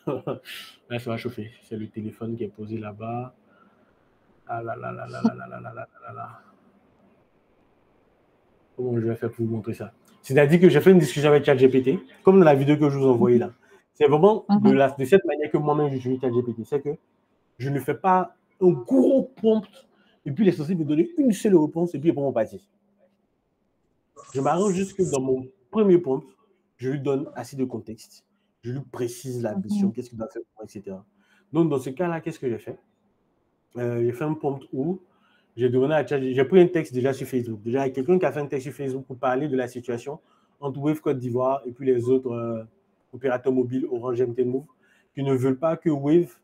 Là, ça va chauffer. C'est le téléphone qui est posé là-bas. Ah là là là là là là là là là là. Comment je vais faire pour vous montrer ça? C'est-à-dire que j'ai fait une discussion avec ChatGPT, comme dans la vidéo que je vous ai envoyée là. C'est vraiment de cette manière que moi-même j'utilise ChatGPT. C'est que je ne fais pas un gros prompt et puis il est censé me donner une seule réponse et puis il prend mon parti. Je m'arrange juste que dans mon premier prompt, je lui donne assez de contexte. Je lui précise la mission, qu'est-ce qu'il doit faire, etc. Donc, dans ce cas-là, qu'est-ce que j'ai fait? J'ai fait un prompt où j'ai demandé à ChatGPT, j'ai pris un texte déjà sur Facebook. Déjà, il y a quelqu'un qui a fait un texte sur Facebook pour parler de la situation entre Wave Côte d'Ivoire et puis les autres opérateurs mobiles Orange, MTN, Move, qui ne veulent pas que Wave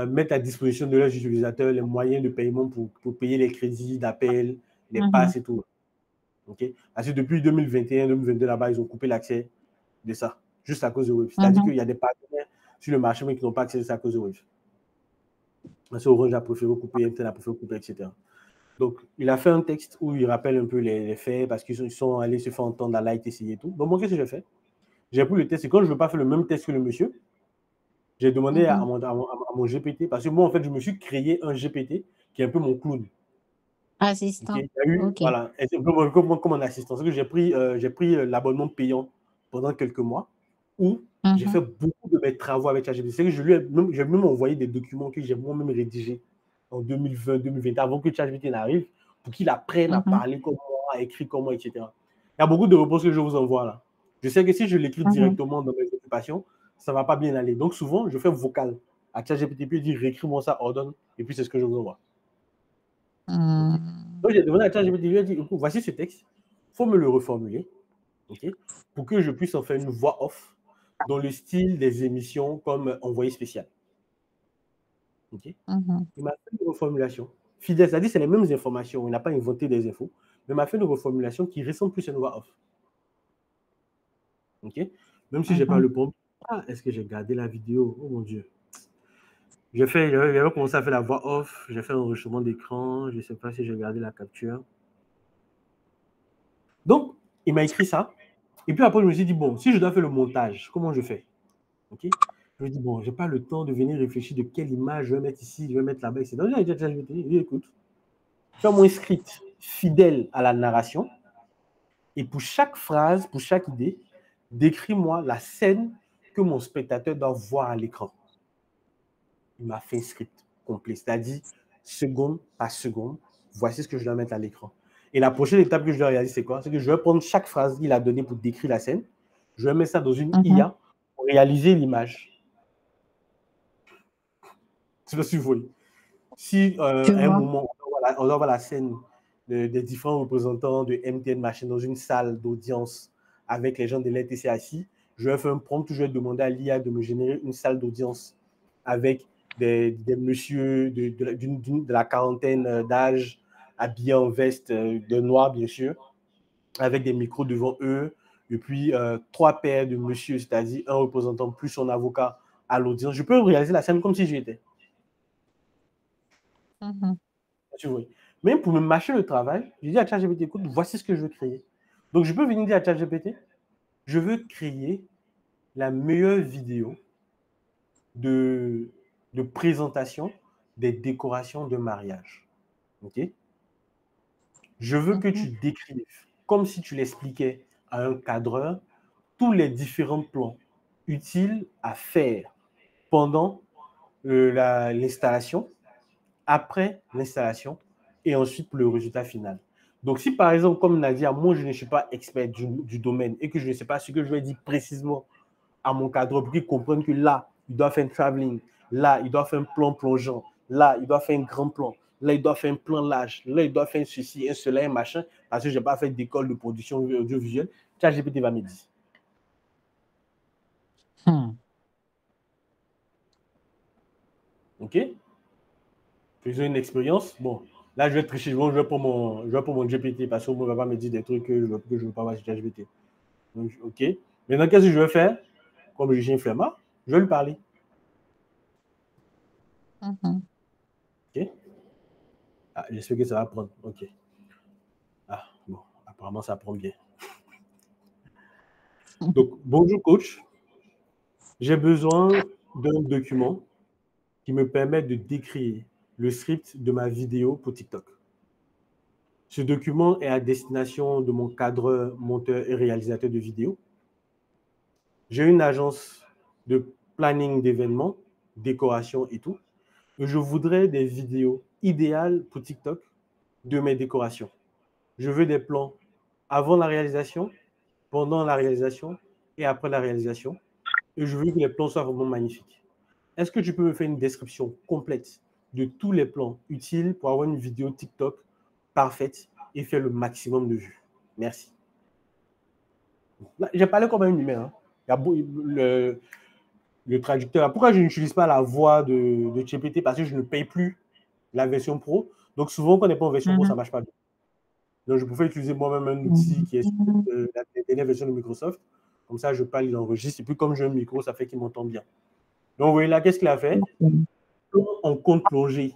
mette à disposition de leurs utilisateurs les moyens de paiement pour payer les crédits d'appel, les passes et tout. Okay? Parce que depuis 2021-2022, là-bas, ils ont coupé l'accès de ça, juste à cause de Wave. C'est-à-dire qu'il y a des partenaires sur le marché mais qui n'ont pas accès à ça à cause de Wave. Parce que Orange a préféré couper, MTN a préféré couper, etc. Donc, il a fait un texte où il rappelle un peu les faits parce qu'ils sont allés se faire entendre à Light, essayer et tout. Donc, moi, qu'est-ce que j'ai fait? J'ai pris le test et quand je ne veux pas faire le même test que le monsieur, j'ai demandé à mon GPT, parce que moi, en fait, je me suis créé un GPT qui est un peu mon clown. Assistant. Okay? Voilà, c'est un peu comme un assistant. C'est que j'ai pris l'abonnement payant pendant quelques mois où j'ai fait beaucoup de mes travaux avec ChatGPT. C'est que j'ai même envoyé des documents que j'ai moi-même rédigés en 2020-2021 avant que ChatGPT n'arrive pour qu'il apprenne à parler comme moi, à écrire comme moi, etc. Il y a beaucoup de réponses que je vous envoie là. Je sais que si je l'écris directement dans mes occupations, ça ne va pas bien aller. Donc souvent, je fais vocal à ChatGPT puis il dit réécris-moi ça, ordonne, et puis c'est ce que je vous envoie. Okay. Donc j'ai demandé à ChatGPT, il lui a dit voici ce texte, il faut me le reformuler, okay, pour que je puisse en faire une voix off dans le style des émissions comme Envoyé spécial. Okay. Il m'a fait une reformulation fidèle, c'est-à-dire c'est les mêmes informations, il n'a pas inventé des infos, mais il m'a fait une reformulation qui ressemble plus à une voix off. Okay. Même si je n'ai pas le prompt. Ah, est-ce que j'ai gardé la vidéo? Oh mon Dieu. J'avais commencé à faire la voix off, j'ai fait un enregistrement d'écran, je ne sais pas si j'ai gardé la capture. Donc, il m'a écrit ça. Et puis après, je me suis dit, bon, si je dois faire le montage, comment je fais? Okay. Je me dis, bon, je n'ai pas le temps de venir réfléchir de quelle image je vais mettre ici, je vais mettre là-bas, etc. Je lui ai dit, écoute, fais-moi un script fidèle à la narration. Et pour chaque phrase, pour chaque idée, décris-moi la scène que mon spectateur doit voir à l'écran. Il m'a fait un script complet, c'est-à-dire seconde par seconde, voici ce que je dois mettre à l'écran. Et la prochaine étape que je dois réaliser, c'est quoi? C'est que je vais prendre chaque phrase qu'il a donnée pour décrire la scène, je vais mettre ça dans une IA pour réaliser l'image. Je sais pas si vous voyez. Si à un moment, on doit voir la scène des différents représentants de MTN Machine dans une salle d'audience avec les gens de l'NTC assis, je vais faire un prompt, je vais demander à l'IA de me générer une salle d'audience avec des messieurs de la quarantaine d'âge, habillés en veste de noir, bien sûr, avec des micros devant eux, et puis 3 paires de messieurs, c'est-à-dire un représentant plus son avocat à l'audience. Je peux réaliser la scène comme si j'y étais. Tu vois. Même pour me mâcher le travail, je dis à ChatGPT, écoute, voici ce que je veux créer. Donc, je peux venir dire à ChatGPT, je veux créer la meilleure vidéo de présentation des décorations de mariage. OK? Je veux que tu décrives, comme si tu l'expliquais à un cadreur, tous les différents plans utiles à faire pendant l'installation, après l'installation et ensuite pour le résultat final. Donc, si par exemple, comme Nadia, moi, je ne suis pas expert du domaine et que je ne sais pas ce que je vais dire précisément à mon cadre pour qu'il comprenne que là, il doit faire un travelling, là, il doit faire un plan plongeant, là, il doit faire un grand plan, là, il doit faire un plan large, là, il doit faire ceci, un cela, un machin, parce que je n'ai pas fait d'école de production audiovisuelle, ChatGPT va me dire. OK? Faisons une expérience. Bon, là, je vais tricher. Je vais pour mon GPT parce qu'on ne va pas me dire des trucs que je ne veux pas voir sur ChatGPT. Donc, OK. Maintenant, qu'est-ce que je vais faire? Comme je suis un flemmard, je vais lui parler. OK? Ah, j'espère que ça va prendre. OK. Ah, bon, apparemment, ça prend bien. Donc, bonjour, coach. J'ai besoin d'un document qui me permet de décrire le script de ma vidéo pour TikTok. Ce document est à destination de mon cadreur, monteur et réalisateur de vidéos. J'ai une agence de planning d'événements, décoration et tout. Et je voudrais des vidéos idéales pour TikTok de mes décorations. Je veux des plans avant la réalisation, pendant la réalisation et après la réalisation. Et je veux que les plans soient vraiment magnifiques. Est-ce que tu peux me faire une description complète de tous les plans utiles pour avoir une vidéo TikTok parfaite et faire le maximum de vues? Merci. J'ai parlé comme un humain. Hein. Il y a le traducteur. Pourquoi je n'utilise pas la voix de GPT? Parce que je ne paye plus la version pro. Donc, souvent, quand on n'est pas en version pro, ça ne marche pas bien. Donc, je pouvais utiliser moi-même un outil qui est la dernière version de Microsoft. Comme ça, je parle, il enregistre. Et puis, comme j'ai un micro, ça fait qu'il m'entend bien. Donc, vous voyez là, qu'est-ce qu'il a fait? On compte plonger.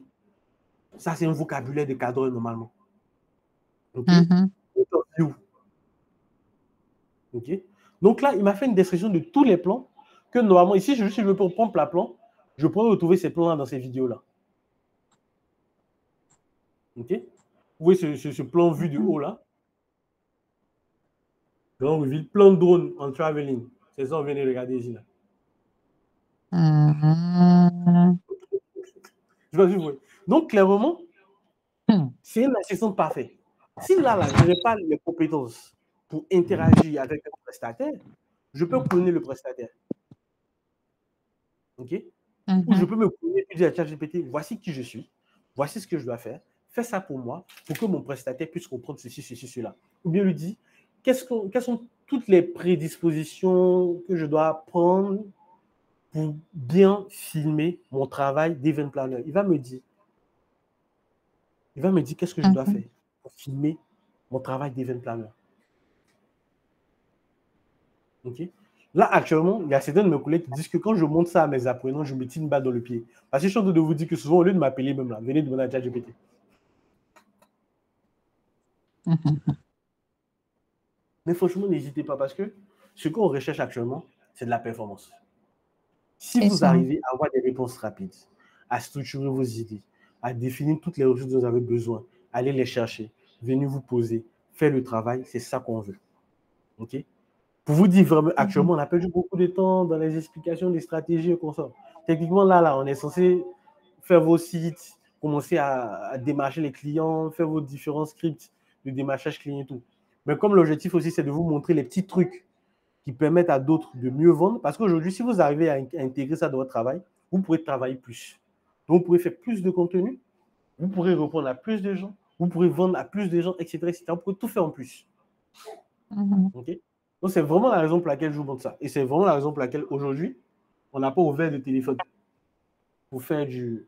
Ça, c'est un vocabulaire de cadreur normalement. OK? OK? Donc là, il m'a fait une description de tous les plans que normalement, ici, si je veux prendre la plan, je pourrais retrouver ces plans-là dans ces vidéos-là. OK? Vous voyez ce plan vu du haut là? Donc, plan de drone en traveling. C'est ça, on vient de regarder ici. Là. Je sais pas si vous voyez. Donc, clairement, c'est une assistante parfaite. Si là, je n'ai pas les compétences pour interagir avec un prestataire, je peux cloner le prestataire. OK? Ou je peux me cloner et dire à ChatGPT, voici qui je suis, voici ce que je dois faire, fais ça pour moi, pour que mon prestataire puisse comprendre ceci, ceci, cela. Ou bien lui dire, quelles sont toutes les prédispositions que je dois prendre pour bien filmer mon travail d'event planner. Il va me dire qu'est-ce que je dois faire pour filmer mon travail d'event planner. OK? Là, actuellement, il y a certains de mes collègues qui disent que quand je montre ça à mes apprenants, je me tire une balle dans le pied. Parce que je suis en train de vous dire que souvent, au lieu de m'appeler même là, venez demander à ChatGPT. Mais franchement, n'hésitez pas parce que ce qu'on recherche actuellement, c'est de la performance. Si vous arrivez à avoir des réponses rapides, à structurer vos idées, à définir toutes les ressources dont vous avez besoin, aller les chercher, venir vous poser, faire le travail, c'est ça qu'on veut. OK? Pour vous dire vraiment, actuellement, on a perdu beaucoup de temps dans les explications des stratégies et qu'on sort. Techniquement, là, on est censé faire vos sites, commencer à démarcher les clients, faire vos différents scripts de démarchage client et tout. Mais comme l'objectif aussi, c'est de vous montrer les petits trucs qui permettent à d'autres de mieux vendre. Parce qu'aujourd'hui, si vous arrivez à intégrer ça dans votre travail, vous pourrez travailler plus. Donc, vous pourrez faire plus de contenu, vous pourrez répondre à plus de gens, vous pourrez vendre à plus de gens, etc. etc. Vous pourrez tout faire en plus. OK? Donc, c'est vraiment la raison pour laquelle je vous montre ça. Et c'est vraiment la raison pour laquelle aujourd'hui, on n'a pas ouvert de téléphone pour faire du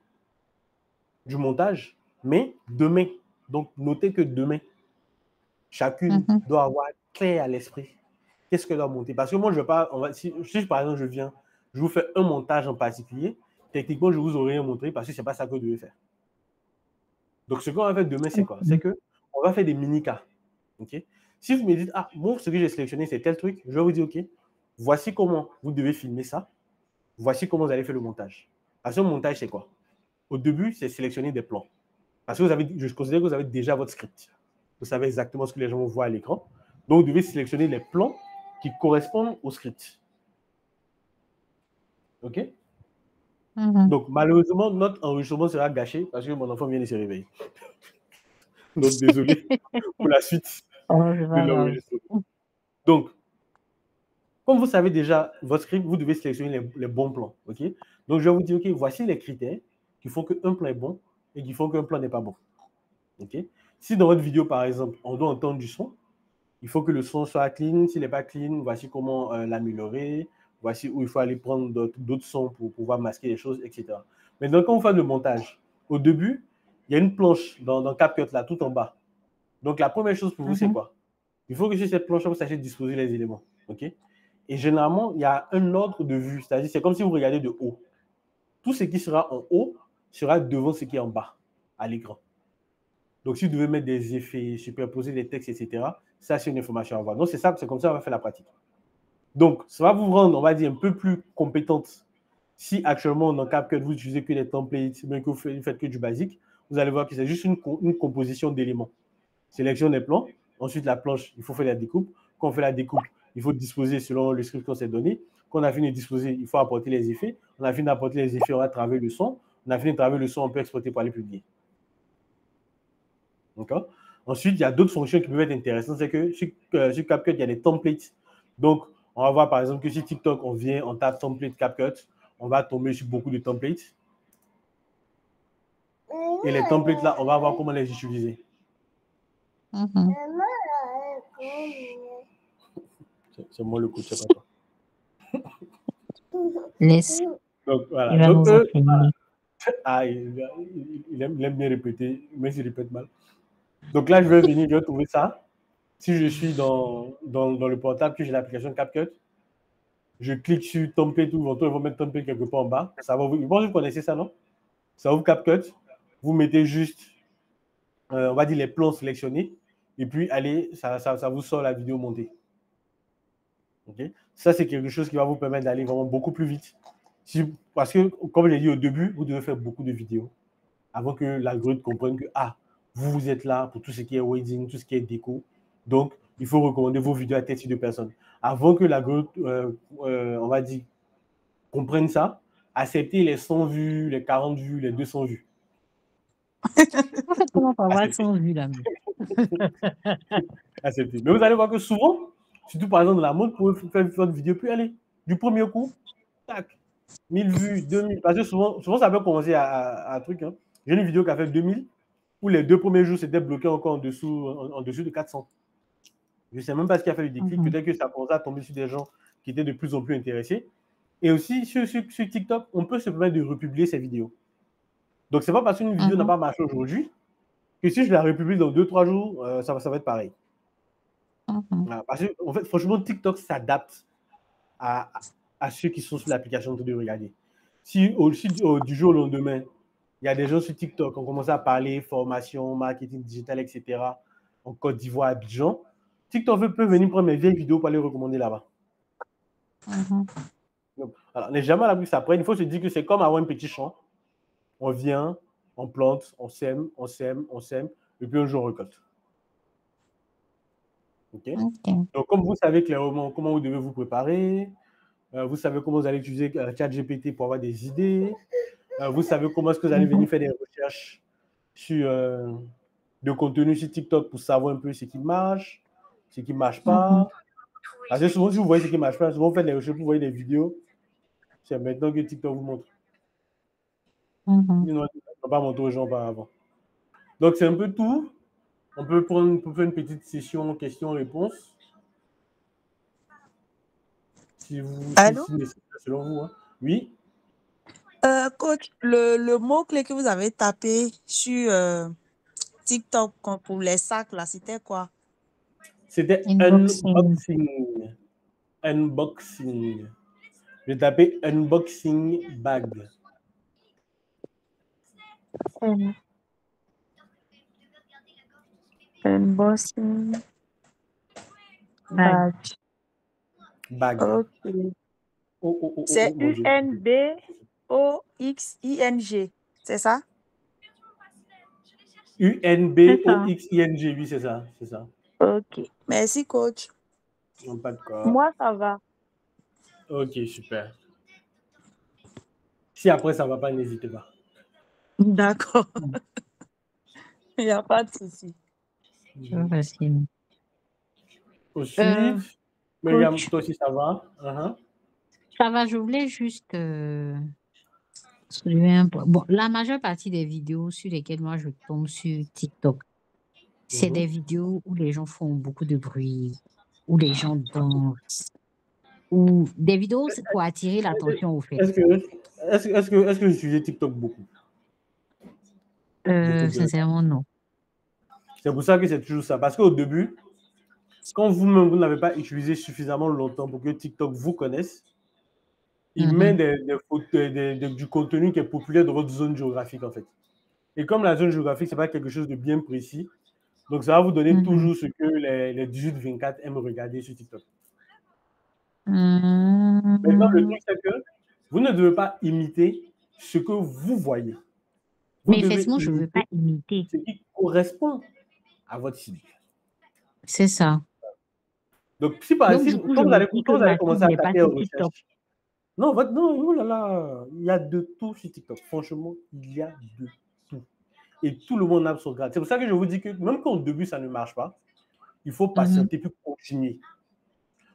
montage. Mais demain, donc notez que demain, chacune doit avoir clair à l'esprit qu'est-ce qu'elle doit monter. Parce que moi, je ne vais pas. Si par exemple, je vous fais un montage en particulier, techniquement, je vous aurais rien montré parce que ce n'est pas ça que je devais faire. Donc, ce qu'on va faire demain, c'est quoi? C'est qu'on va faire des mini-cas. OK? Si vous me dites, ah, moi, ce que j'ai sélectionné, c'est tel truc, je vais vous dire, OK, voici comment vous devez filmer ça. Voici comment vous allez faire le montage. Parce que le montage, c'est quoi? Au début, c'est sélectionner des plans. Parce que je considère que vous avez déjà votre script. Vous savez exactement ce que les gens vont voir à l'écran. Donc, vous devez sélectionner les plans qui correspondent au script. OK? Donc, malheureusement, notre enregistrement sera gâché parce que mon enfant vient de se réveiller. Donc, désolé pour la suite Oh, c'est de pas grave. l'enregistrement. Donc, comme vous savez déjà votre script, vous devez sélectionner les bons plans. Ok. Donc, je vais vous dire, ok, voici les critères qui font qu'un plan est bon et qui font qu'un plan n'est pas bon. Ok. Si dans votre vidéo, par exemple, on doit entendre du son, il faut que le son soit clean. S'il n'est pas clean, voici comment l'améliorer. Voici où il faut aller prendre d'autres sons pour pouvoir masquer les choses, etc. Maintenant, quand vous faites le montage, au début, il y a une planche dans CapCut là, tout en bas. Donc, la première chose pour vous, c'est quoi? Il faut que sur cette planche, vous sachiez disposer les éléments. Ok. Et généralement, il y a un ordre de vue. C'est-à-dire, c'est comme si vous regardez de haut. Tout ce qui sera en haut sera devant ce qui est en bas à l'écran. Donc, si vous devez mettre des effets, superposer des textes, etc., ça, c'est une information à avoir. Donc, c'est comme ça qu'on va faire la pratique. Donc, ça va vous rendre, on va dire, un peu plus compétente. Si actuellement, dans CapCut, vous n'utilisez que des templates, même que vous faites que du basique, vous allez voir que c'est juste une composition d'éléments. Sélection des plans. Ensuite, la planche, il faut faire la découpe. Quand on fait la découpe, il faut disposer selon le script qu'on s'est donné. Quand on a fini de disposer, il faut apporter les effets. On a fini d'apporter les effets, on va travailler le son. On a fini de travailler le son, on peut exporter pour aller publier. D'accord. Ensuite, il y a d'autres fonctions qui peuvent être intéressantes. C'est que sur CapCut, il y a des templates. Donc, on va voir par exemple que sur TikTok, on vient, on tape template CapCut. On va tomber sur beaucoup de templates. Et les templates là, on va voir comment les utiliser. C'est moi le coach, c'est pas toi. Laisse. Donc, voilà. Il va Donc, nous entraîner. il aime bien répéter, mais il répète mal. Donc là, je vais venir, je vais trouver ça. Si je suis dans le portable, que j'ai l'application CapCut, je clique sur template ou ils vont mettre template quelque part en bas. Ça va vous, je pense que vous connaissez ça, non? Ça ouvre CapCut. Vous mettez juste, on va dire, les plans sélectionnés. Et puis, allez, ça vous sort la vidéo montée. Okay? Ça, c'est quelque chose qui va vous permettre d'aller vraiment beaucoup plus vite. Parce que, comme je l'ai dit au début, vous devez faire beaucoup de vidéos avant que l'algorithme comprenne que, vous êtes là pour tout ce qui est wedding, tout ce qui est déco. Donc, il faut recommander vos vidéos à tel type de personnes. Avant que l'algorithme, on va dire, comprenne ça, accepter les 100 vues, les 40 vues, les 200 vues. Comment on va avoir 100 vues là? Accepter. Mais vous allez voir que souvent, surtout par exemple dans la mode, vous pouvez faire votre vidéo, puis allez, du premier coup, tac, 1000 vues, 2000. Parce que souvent ça peut commencer à un truc. Hein. J'ai une vidéo qui a fait 2000, où les 2 premiers jours, c'était bloqué encore en dessous de 400. Je ne sais même pas ce qui a fait le déclic. Peut-être que ça a commencé à tomber sur des gens qui étaient de plus en plus intéressés. Et aussi, sur TikTok, on peut se permettre de republier ces vidéos. Donc, ce n'est pas parce qu'une vidéo n'a pas marché aujourd'hui que si je la republie dans 2-3 jours, ça va être pareil. Parce que, en fait, franchement, TikTok s'adapte à ceux qui sont sur l'application en train de regarder. Si du jour au lendemain, il y a des gens sur TikTok qui ont commencé à parler formation, marketing digital, etc. en Côte d'Ivoire, à Abidjan, TikTok peut venir prendre mes vieilles vidéos pour les recommander là-bas. Donc, alors, on n'est jamais à l'abri que ça prenne. Il faut se dire que c'est comme avoir un petit champ. On vient, on plante, on sème, et puis un jour on récolte. Okay? Donc, comme vous savez clairement comment vous devez vous préparer, vous savez comment vous allez utiliser ChatGPT pour avoir des idées, vous savez comment est-ce que vous allez venir faire des recherches sur de contenu sur TikTok pour savoir un peu ce qui marche, ce qui ne marche pas. Parce que souvent, si vous voyez ce qui ne marche pas, souvent vous faites des recherches, vous voyez des vidéos, c'est maintenant que TikTok vous montre. Sinon, il ne va pas montrer aux gens par avant. Donc, c'est un peu tout. On peut faire une petite session questions-réponses. Si selon vous. Hein. Oui. Coach, le mot-clé que vous avez tapé sur TikTok pour les sacs, là, c'était quoi? C'était unboxing. Unboxing. J'ai tapé unboxing bag. Unboxing bag. Bag. Ok. C'est UNBOXING, c'est ça? UNBOXING, oui, c'est ça. Ok. Merci, coach. Non, pas de quoi. Moi, ça va. Ok, super. Si après ça ne va pas, n'hésitez pas. D'accord. Il n'y a pas de souci. C'est pas facile. Ensuite, Myriam, Coach, toi aussi, ça va? ça va, je voulais juste soulever un point. Bon, la majeure partie des vidéos sur lesquelles moi je tombe sur TikTok, c'est des vidéos où les gens font beaucoup de bruit, où les gens dansent, ou des vidéos pour attirer l'attention au fait. Est-ce que j'utilisais TikTok beaucoup? Je te dirais. Sincèrement, non. C'est pour ça que c'est toujours ça. Parce qu'au début, quand vous-même, vous n'avez pas utilisé suffisamment longtemps pour que TikTok vous connaisse, il met du contenu qui est populaire dans votre zone géographique, en fait. Et comme la zone géographique, ce n'est pas quelque chose de bien précis, donc ça va vous donner toujours ce que les 18-24 aiment regarder sur TikTok. Maintenant, le truc, c'est que vous ne devez pas imiter ce que vous voyez. Mais effectivement, je ne veux pas imiter. Ce qui correspond à votre cible. C'est ça. Donc, si par exemple, quand vous allez commencer à taper en recherche, TikTok. non, oh là là, il y a de tout sur TikTok. Franchement, il y a de tout. Et tout le monde a son grade. C'est pour ça que je vous dis que même quand au début, ça ne marche pas, il faut patienter puis continuer.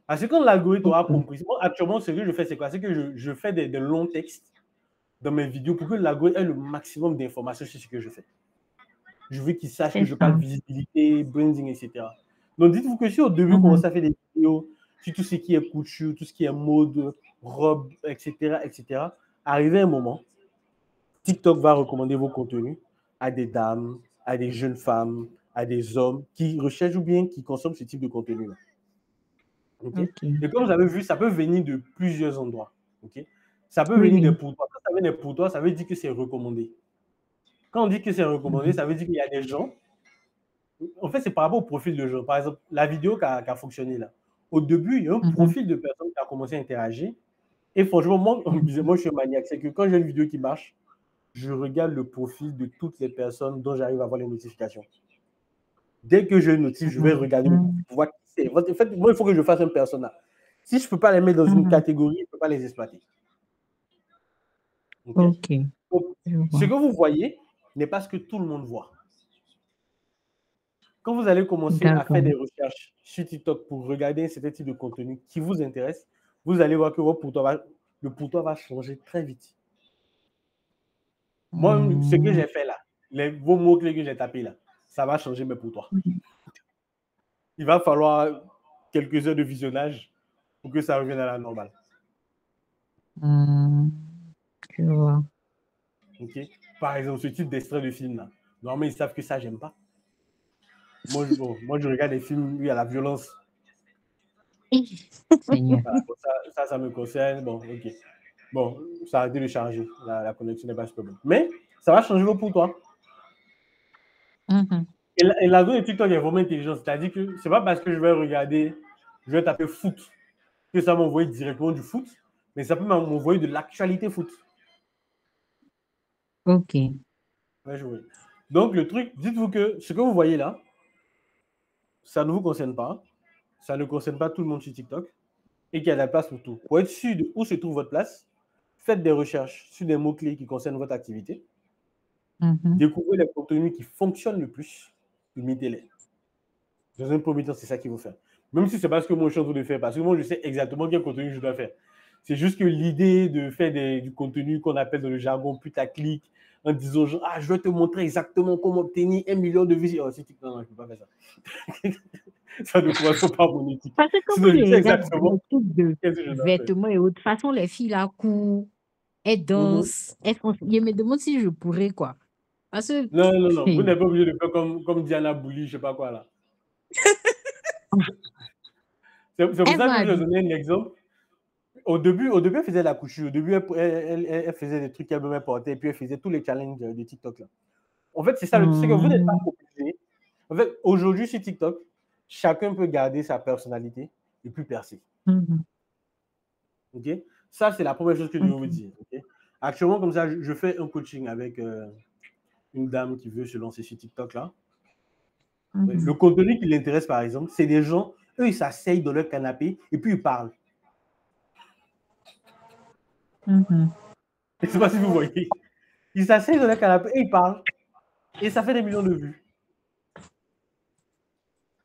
Parce que quand l'algorithme aura compris, moi, actuellement, ce que je fais, c'est quoi? C'est que je fais des longs textes dans mes vidéos pour que l'algorithme ait le maximum d'informations sur ce que je fais. Je veux qu'il sache que je parle visibilité, branding, etc. Donc, dites-vous que si au début, vous commencez à faire des vidéos sur tout ce qui est couture, tout ce qui est mode, robe, etc., arrivé à un moment, TikTok va recommander vos contenus à des dames, à des jeunes femmes, à des hommes qui recherchent ou bien qui consomment ce type de contenu-là. Okay? Et comme vous avez vu, ça peut venir de plusieurs endroits. Okay? Ça peut venir de pour toi. Quand ça vient de pour toi, ça veut dire que c'est recommandé. Quand on dit que c'est recommandé, ça veut dire qu'il y a des gens. En fait, c'est par rapport au profil de gens. Par exemple, la vidéo qui a fonctionné là. Au début, il y a un profil de personne qui a commencé à interagir. Et franchement, moi, je suis un maniaque. C'est que quand j'ai une vidéo qui marche, je regarde le profil de toutes les personnes dont j'arrive à voir les notifications. Dès que je notifie, je vais regarder pour voir qui c'est. En fait, moi, il faut que je fasse un persona. Si je ne peux pas les mettre dans une catégorie, je ne peux pas les exploiter. Okay? Donc, ce que vous voyez n'est pas ce que tout le monde voit. Quand vous allez commencer à faire des recherches sur TikTok pour regarder un certain type de contenu qui vous intéresse, vous allez voir que le pourtour va changer très vite. Moi, ce que j'ai fait là, vos mots-clés que j'ai tapés là, ça va changer mes pourtours. Il va falloir quelques heures de visionnage pour que ça revienne à la normale. Je vois. Okay? Par exemple, ce type d'extrait de film là, normalement, ils savent que ça, j'aime pas. Moi, je regarde des films où il y a la violence. Seigneur. Voilà, ça me concerne. Bon, ok. Bon, ça a arrêté de charger. La connexion n'est pas super bonne. Mais ça va changer pour toi. Et l'algorithme de TikTok est vraiment intelligent. C'est-à-dire que c'est pas parce que je vais taper foot, que ça m'envoie directement du foot, mais ça peut m'envoyer de l'actualité foot. Ok. Ouais, donc, le truc, dites-vous que ce que vous voyez là, ça ne vous concerne pas. Ça ne concerne pas tout le monde sur TikTok et qu'il y a de la place pour tout. Pour être sûr de où se trouve votre place, faites des recherches sur des mots-clés qui concernent votre activité. Découvrez les contenus qui fonctionnent le plus, imitez-les. Dans un premier temps, c'est ça qu'il faut faire. Même si ce n'est pas ce que moi je suis en train de faire, parce que moi je sais exactement quel contenu je dois faire. C'est juste que l'idée de faire du contenu qu'on appelle dans le jargon putaclic, en disant genre, je vais te montrer exactement comment obtenir 1 million de vues. Oh, non, je ne peux pas faire ça. Ça ne correspond pas à mon éthique. Parce que comme sinon, je sais exactement les trucs de vêtements et autres, de toute façon, les filles là courent, elles dansent, elles font... Je me demande si je pourrais, quoi. Parce que... Non. Vous n'êtes pas obligé de faire comme Diana Bouli, je ne sais pas quoi là. C'est pour ça que je vais donner un exemple. Au début, elle faisait la couture. Au début, elle faisait des trucs qu'elle me porter et puis elle faisait tous les challenges de TikTok là. En fait, c'est ça, c'est que vous n'êtes pas obligé. En fait, aujourd'hui sur TikTok, chacun peut garder sa personnalité et puis percer. Ok? Ça, c'est la première chose que je vais vous dire. Okay? Actuellement, comme ça, je fais un coaching avec une dame qui veut se lancer sur TikTok là. Le contenu qui l'intéresse, par exemple, c'est des gens, eux, ils s'asseyent dans leur canapé et puis ils parlent. Je ne sais pas si vous voyez. Ils s'asseyent dans leur canapé et ils parlent. Et ça fait des millions de vues.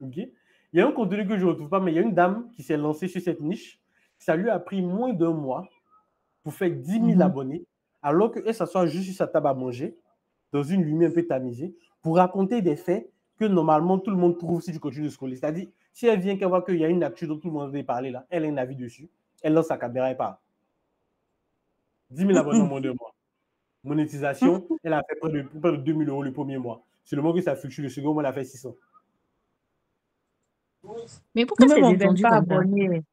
Ok. Il y a un contenu que je ne retrouve pas, mais il y a une dame qui s'est lancée sur cette niche. Ça lui a pris moins d'1 mois pour faire 10 000 abonnés, alors qu'elle s'assoit juste sur sa table à manger, dans une lumière un peu tamisée, pour raconter des faits que normalement tout le monde trouve si tu continues de scroller. C'est-à-dire, si elle vient qu'elle voit qu'il y a une actu dont tout le monde veut parler là, elle a un avis dessus, elle lance sa caméra et part. 10 000 abonnés en moins d'1 mois. Monétisation, elle a fait près de 2 000 € le premier mois. C'est le mois que ça fluctue, le second mois, elle a fait 600. Mais pourquoi c'est Nous-mêmes, on ne gagne descendu pas comme ça? abonné.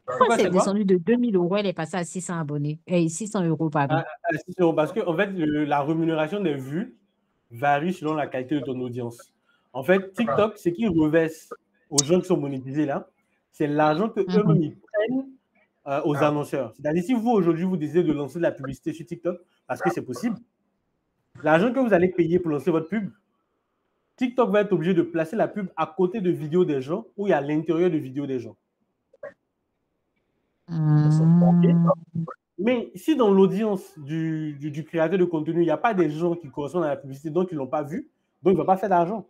Pourquoi c'est C'est quoi? descendu de 2 000 €, elle est passée à 600 abonnés, 600 € pardon. À 600 €, parce que en fait, la rémunération des vues varie selon la qualité de ton audience. En fait, TikTok, ce qu'ils revêtent aux gens qui sont monétisés là, c'est l'argent que eux-mêmes ils prennent aux annonceurs. C'est-à-dire, si vous aujourd'hui vous décidez de lancer de la publicité sur TikTok, parce que c'est possible, l'argent que vous allez payer pour lancer votre pub, TikTok va être obligé de placer la pub à côté de vidéos des gens ou à l'intérieur de vidéos des gens. Mais si dans l'audience du créateur de contenu, il n'y a pas des gens qui correspondent à la publicité, donc ils ne l'ont pas vu, donc il ne va pas faire d'argent.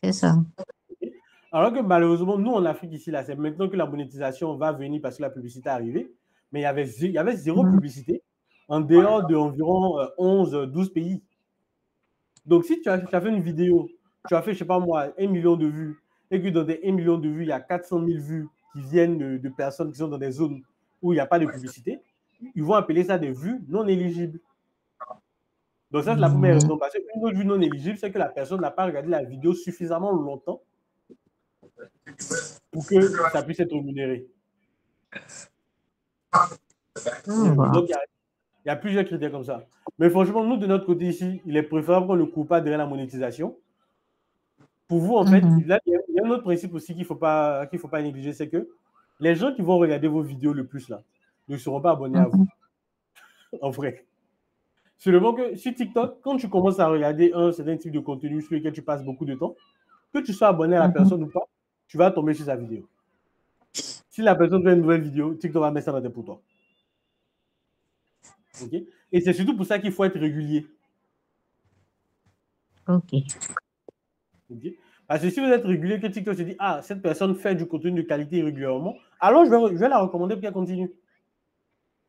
C'est ça. Alors que malheureusement, nous en Afrique ici, là, c'est maintenant que la monétisation va venir parce que la publicité est arrivée, mais il y avait zéro publicité en dehors d'environ 11-12 pays. Donc si tu as fait une vidéo, tu as fait, je ne sais pas moi, 1 million de vues, et que dans des 1 million de vues, il y a 400 000 vues qui viennent de personnes qui sont dans des zones où il n'y a pas de publicité, ils vont appeler ça des vues non éligibles. Donc ça, c'est la première raison. Parce qu'une autre vue non éligible, c'est que la personne n'a pas regardé la vidéo suffisamment longtemps pour que ça puisse être rémunéré. Donc, il y a plusieurs critères comme ça. Mais franchement, nous, de notre côté ici, il est préférable qu'on ne court pas derrière la monétisation. Pour vous, en fait, là, il y a un autre principe aussi qu'il ne faut pas négliger, c'est que les gens qui vont regarder vos vidéos le plus, là, ne seront pas abonnés à vous. En vrai. Seulement que sur TikTok, quand tu commences à regarder un certain type de contenu sur lequel tu passes beaucoup de temps, que tu sois abonné à la personne ou pas, tu vas tomber sur sa vidéo. Si la personne fait une nouvelle vidéo, TikTok va mettre ça dans tes pour toi. Okay? Et c'est surtout pour ça qu'il faut être régulier. Ok. Okay? Parce que si vous êtes régulier, que TikTok se dit, ah, cette personne fait du contenu de qualité régulièrement, alors je vais la recommander pour qu'elle continue.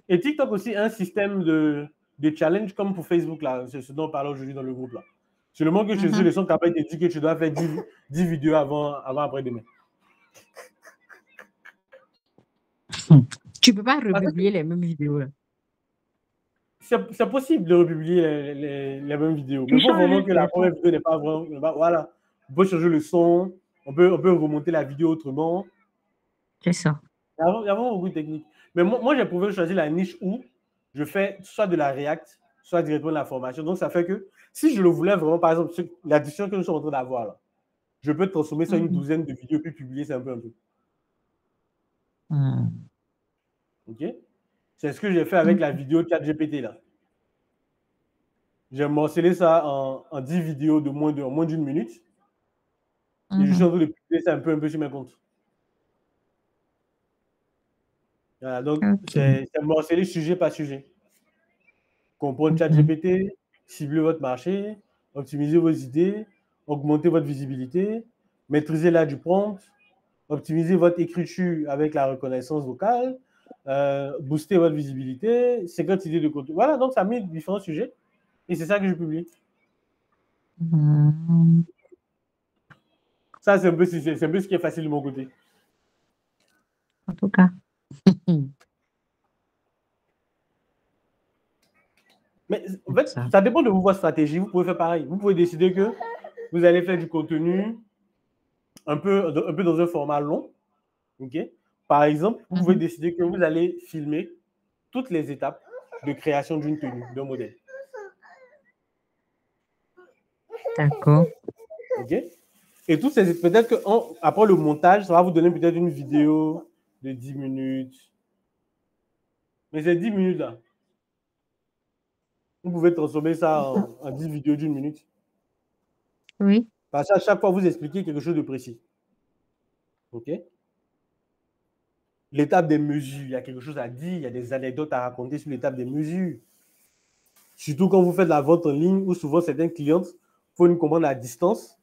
Et TikTok aussi a un système de challenge comme pour Facebook, là, c'est ce dont on parle aujourd'hui dans le groupe. Là. Seulement que chez eux, ils sont capables de dire que tu dois faire 10 vidéos avant après-demain. Tu ne peux pas republier les mêmes vidéos. Là. C'est possible de republier les mêmes vidéos. Mais il faut vraiment que la première vidéo n'est pas vraiment. Voilà. On peut changer le son, on peut remonter la vidéo autrement. C'est ça. Il y a vraiment beaucoup de techniques. Mais moi j'ai prouvé choisir la niche où je fais soit de la React, soit directement de la formation. Donc, ça fait que si je le voulais vraiment, par exemple, la discussion que nous sommes en train d'avoir là, je peux transformer ça en une douzaine de vidéos puis publier ça un peu. OK? C'est ce que j'ai fait avec la vidéo ChatGPT là. J'ai morcelé ça en 10 vidéos de moins d'une minute. Et je suis en train de publier ça un peu sur mes comptes. Voilà, donc, c'est morcelé sujet par sujet. Comprendre ChatGPT, cibler votre marché, optimiser vos idées, augmenter votre visibilité, maîtriser l'art du prompt, optimiser votre écriture avec la reconnaissance vocale, booster votre visibilité, 50 idées de contenu. Voilà, donc ça met différents sujets et c'est ça que je publie. Ça, c'est un peu ce qui est facile de mon côté. En tout cas. Mais en fait, ça dépend de votre stratégie. Vous pouvez faire pareil. Vous pouvez décider que vous allez faire du contenu un peu dans un format long. Okay? Par exemple, vous pouvez décider que vous allez filmer toutes les étapes de création d'une tenue, d'un modèle. D'accord. OK? Et tout peut-être qu'après le montage, ça va vous donner peut-être une vidéo de 10 minutes. Mais c'est 10 minutes là. Vous pouvez transformer ça en 10 vidéos d'1 minute. Oui. Parce qu'à chaque fois, vous expliquez quelque chose de précis. OK? L'étape des mesures, il y a quelque chose à dire, il y a des anecdotes à raconter sur l'étape des mesures. Surtout quand vous faites la vente en ligne, où souvent certaines clientes faut une commande à distance,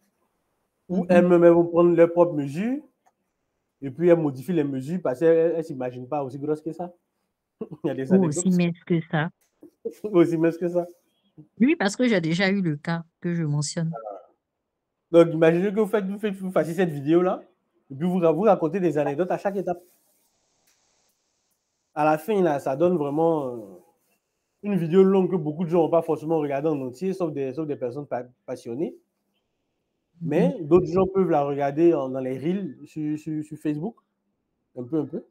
où elles-mêmes vont prendre leurs propres mesures, et puis elles modifient les mesures parce qu'elles ne s'imaginent pas aussi grosses que ça. Il y a des Ou anecdotes aussi mince que ça. aussi minces que ça. Oui, parce que j'ai déjà eu le cas que je mentionne. Donc, imaginez que vous fassiez cette vidéo-là, et puis vous racontez des anecdotes à chaque étape. À la fin, là, ça donne vraiment une vidéo longue que beaucoup de gens n'ont pas forcément regardé en entier, sauf des personnes passionnées. Mais d'autres gens peuvent la regarder dans les reels sur Facebook, un peu.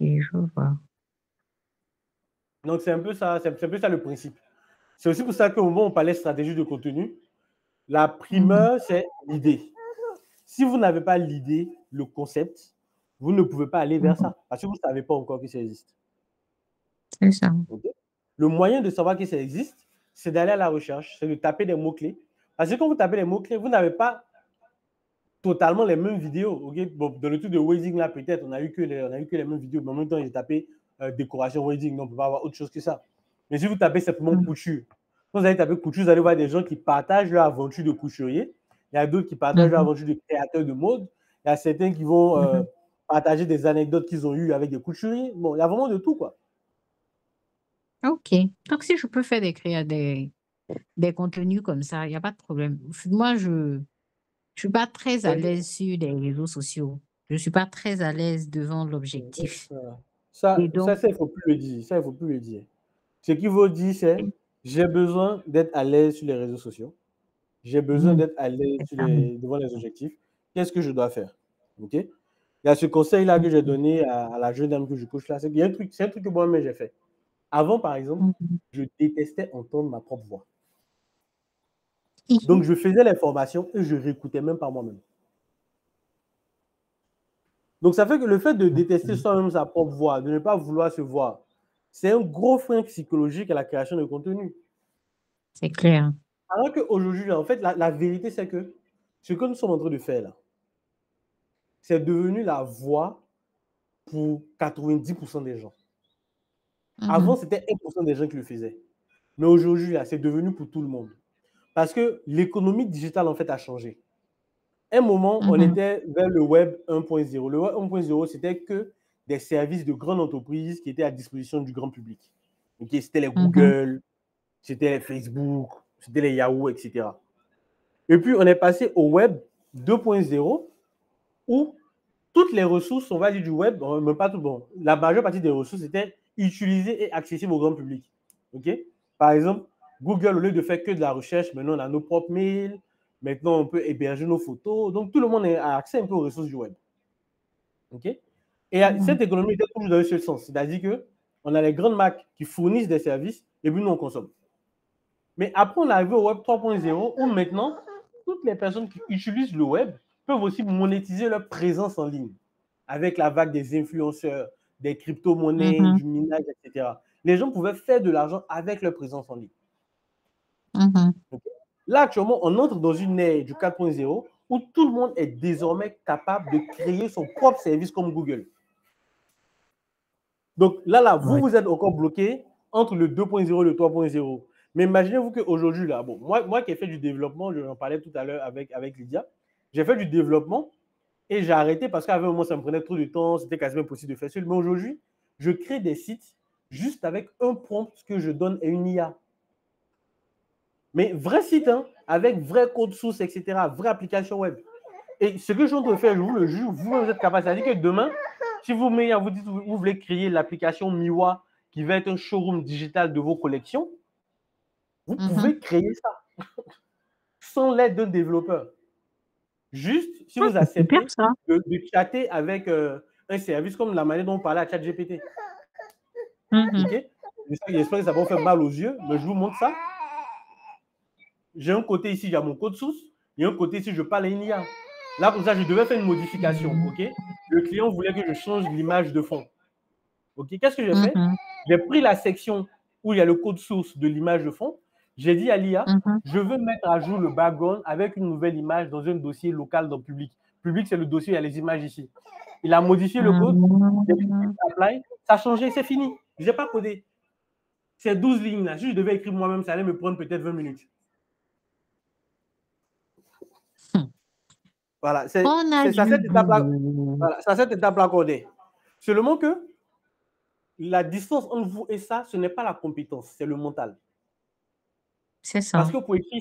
Et je vois. Donc, c'est un peu ça le principe. C'est aussi pour ça qu'au moment où on parlait de stratégie de contenu, la primeur, c'est l'idée. Si vous n'avez pas l'idée, le concept, vous ne pouvez pas aller vers ça parce que vous ne savez pas encore que ça existe. C'est ça. Okay? Le moyen de savoir que ça existe, c'est d'aller à la recherche, c'est de taper des mots-clés. Parce que quand vous tapez les mots-clés, vous n'avez pas totalement les mêmes vidéos. Okay? Bon, dans le truc de wedding, là, peut-être, on a eu que les mêmes vidéos, mais en même temps, j'ai tapé décoration wedding, donc on peut pas avoir autre chose que ça. Mais si vous tapez simplement couture, quand vous allez taper couture, vous allez voir des gens qui partagent leur aventure de couturier. Il y a d'autres qui partagent leur aventure de créateur de mode. Il y a certains qui vont partager des anecdotes qu'ils ont eues avec des couturiers. Bon, il y a vraiment de tout, quoi. OK. Donc, si je peux faire des contenus comme ça, il n'y a pas de problème. Moi, je ne suis pas très à l'aise sur les réseaux sociaux. Je ne suis pas très à l'aise devant l'objectif. Ça, Et donc, il ne faut plus le dire. Ça, il faut plus le dire. Ce qu'il faut dire, c'est j'ai besoin d'être à l'aise sur les réseaux sociaux. J'ai besoin d'être à l'aise c'est ça. devant les objectifs. Qu'est-ce que je dois faire? OK? Il y a ce conseil-là que j'ai donné à la jeune dame que je couche là. C'est un truc que moi-même j'ai fait. Avant, par exemple, je détestais entendre ma propre voix. Donc, je faisais les formations et je réécoutais même par moi-même. Donc, ça fait que le fait de détester soi-même sa propre voix, de ne pas vouloir se voir, c'est un gros frein psychologique à la création de contenu. C'est clair. Alors qu'aujourd'hui, en fait, la vérité, c'est que ce que nous sommes en train de faire là, c'est devenu la voix pour 90% des gens. Avant, c'était 1% des gens qui le faisaient. Mais aujourd'hui, c'est devenu pour tout le monde. Parce que l'économie digitale, en fait, a changé. À un moment, on était vers le web 1.0. Le web 1.0, c'était que des services de grandes entreprises qui étaient à disposition du grand public. Okay? C'était les Google, c'était les Facebook, c'était les Yahoo, etc. Et puis, on est passé au web 2.0 où toutes les ressources, on va dire, du web, mais pas tout, bon, la majeure partie des ressources étaient utilisées et accessibles au grand public. Okay? Par exemple, Google, au lieu de faire que de la recherche, maintenant on a nos propres mails, maintenant on peut héberger nos photos, donc tout le monde a accès un peu aux ressources du web. Okay? Et cette économie était toujours dans ce sens, c'est-à-dire qu'on a les grandes marques qui fournissent des services et puis nous on consomme. Mais après, on est arrivé au web 3.0 où maintenant, toutes les personnes qui utilisent le web peuvent aussi monétiser leur présence en ligne avec la vague des influenceurs, des crypto-monnaies, du minage, etc. Les gens pouvaient faire de l'argent avec leur présence en ligne. Okay? Là, actuellement, on entre dans une ère du 4.0 où tout le monde est désormais capable de créer son propre service comme Google. Donc là, vous êtes encore bloqué entre le 2.0 et le 3.0. Mais imaginez-vous qu'aujourd'hui, là, bon, moi qui ai fait du développement, je en parlais tout à l'heure avec Lydia, j'ai fait du développement et j'ai arrêté parce qu'à un moment, ça me prenait trop de temps, c'était quasiment impossible de faire seul. Mais aujourd'hui, je crée des sites juste avec un prompt que je donne à une IA. Mais vrai site, hein, avec vrai code source, etc., vraie application web. Et ce que je suis en train de faire, je vous le jure, vous êtes capable. C'est-à-dire que demain, si vous dites vous voulez créer l'application Miwa qui va être un showroom digital de vos collections, vous pouvez créer ça sans l'aide d'un développeur. Juste si vous acceptez de chatter avec un service comme la manière dont on parlait à ChatGPT. Okay? J'espère que ça va vous faire mal aux yeux, mais je vous montre ça. J'ai un côté ici, il y a mon code source, et un côté ici, je parle à une IA. Là, comme ça, je devais faire une modification. Okay? Le client voulait que je change l'image de fond. Okay? Qu'est-ce que j'ai fait? J'ai pris la section où il y a le code source de l'image de fond. J'ai dit à l'IA, je veux mettre à jour le background avec une nouvelle image dans un dossier local dans Public. Public, c'est le dossier, il y a les images ici. Il a modifié le code, ça a changé, c'est fini. Je n'ai pas codé. Ces 12 lignes-là, si je devais écrire moi-même, ça allait me prendre peut-être 20 minutes. Voilà, c'est On a à du cette étape-là boulot. voilà, à cette étape-là qu'on est. Seulement que la distance entre vous et ça, ce n'est pas la compétence, c'est le mental. C'est ça. Parce que pour écrire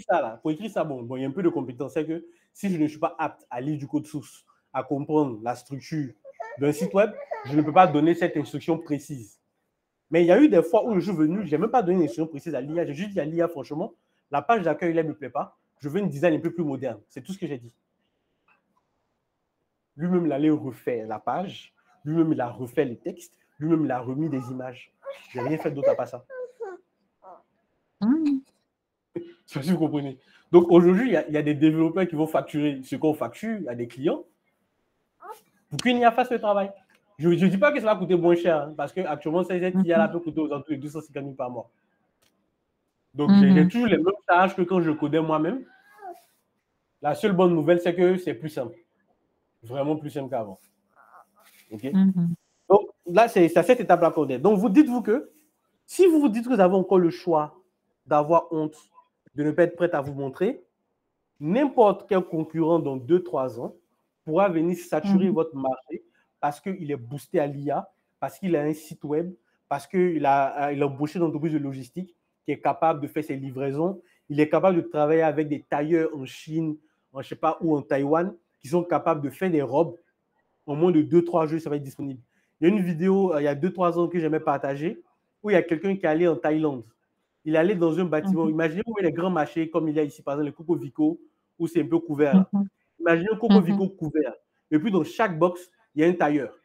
ça, bon, il y a un peu de compétence. C'est que si je ne suis pas apte à lire du code source, à comprendre la structure d'un site web, je ne peux pas donner cette instruction précise. Mais il y a eu des fois où je suis venu, je n'ai même pas donné une instruction précise à l'IA. J'ai juste dit à l'IA, franchement, la page d'accueil, là, ne me plaît pas. Je veux une design un peu plus moderne. C'est tout ce que j'ai dit. Lui-même, il allait refaire la page. Lui-même, il a refait les textes. Lui-même, il a remis des images. Je n'ai rien fait d'autre à part ça. Si vous comprenez. Donc aujourd'hui, il y a des développeurs qui vont facturer ce qu'on facture à des clients pour qu'une IA fasse le travail. Je ne dis pas que ça va coûter moins cher, hein, parce qu'actuellement, cette IA-là peut coûter aux alentours de 250 000 par mois. Donc j'ai toujours les mêmes tâches que quand je codais moi-même. La seule bonne nouvelle, c'est que c'est plus simple. Vraiment plus simple qu'avant. Okay? Donc là, c'est à cette étape-là qu'on est. Donc vous dites-vous que si vous vous dites que vous avez encore le choix d'avoir honte, de ne pas être prête à vous montrer, n'importe quel concurrent dans 2-3 ans pourra venir saturer votre marché parce qu'il est boosté à l'IA, parce qu'il a un site web, parce qu'il a embauché une entreprise de logistique qui est capable de faire ses livraisons. Il est capable de travailler avec des tailleurs en Chine, je ne sais pas où, en Taïwan, qui sont capables de faire des robes. En moins de 2-3 jours, ça va être disponible. Il y a une vidéo, il y a 2-3 ans que j'aimais partager, où il y a quelqu'un qui est allé en Thaïlande. Il est allé dans un bâtiment. Imaginez-vous les grands marchés comme il y a ici, par exemple, le Coco Vico, où c'est un peu couvert. Là. Imaginez un Coco Vico couvert. Et puis, dans chaque box, il y a un tailleur.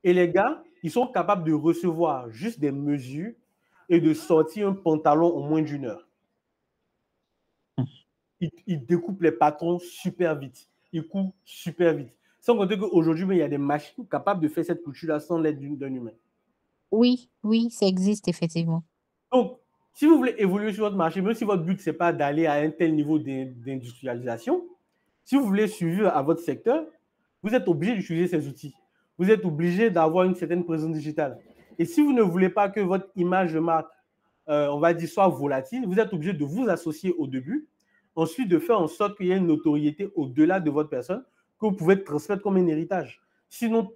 Et les gars, ils sont capables de recevoir juste des mesures et de sortir un pantalon en moins d'1 heure. Ils découpent les patrons super vite. Ils coupent super vite. Sans compter qu'aujourd'hui, il y a des machines capables de faire cette couture-là sans l'aide d'un humain. Oui, ça existe effectivement. Donc, si vous voulez évoluer sur votre marché, même si votre but, ce n'est pas d'aller à un tel niveau d'industrialisation, si vous voulez suivre à votre secteur, vous êtes obligé d'utiliser ces outils. Vous êtes obligé d'avoir une certaine présence digitale. Et si vous ne voulez pas que votre image de marque, on va dire, soit volatile, vous êtes obligé de vous associer au début, ensuite de faire en sorte qu'il y ait une notoriété au-delà de votre personne que vous pouvez transmettre comme un héritage. Sinon,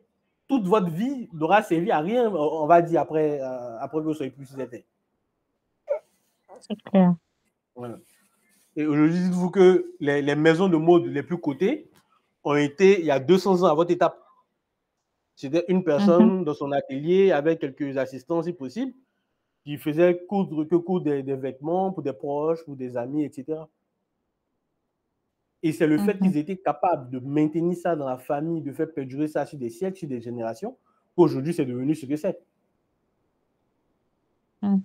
toute votre vie n'aura servi à rien, on va dire, après que vous soyez plus c'était. C'est clair. Voilà. Et aujourd'hui, dites-vous que les maisons de mode les plus cotées ont été, il y a 200 ans, à votre étape. C'était une personne dans son atelier avec quelques assistants, si possible, qui faisait coudre des vêtements pour des proches, pour des amis, etc. Et c'est le fait qu'ils étaient capables de maintenir ça dans la famille, de faire perdurer ça sur des siècles, sur des générations, qu'aujourd'hui, c'est devenu ce que c'est.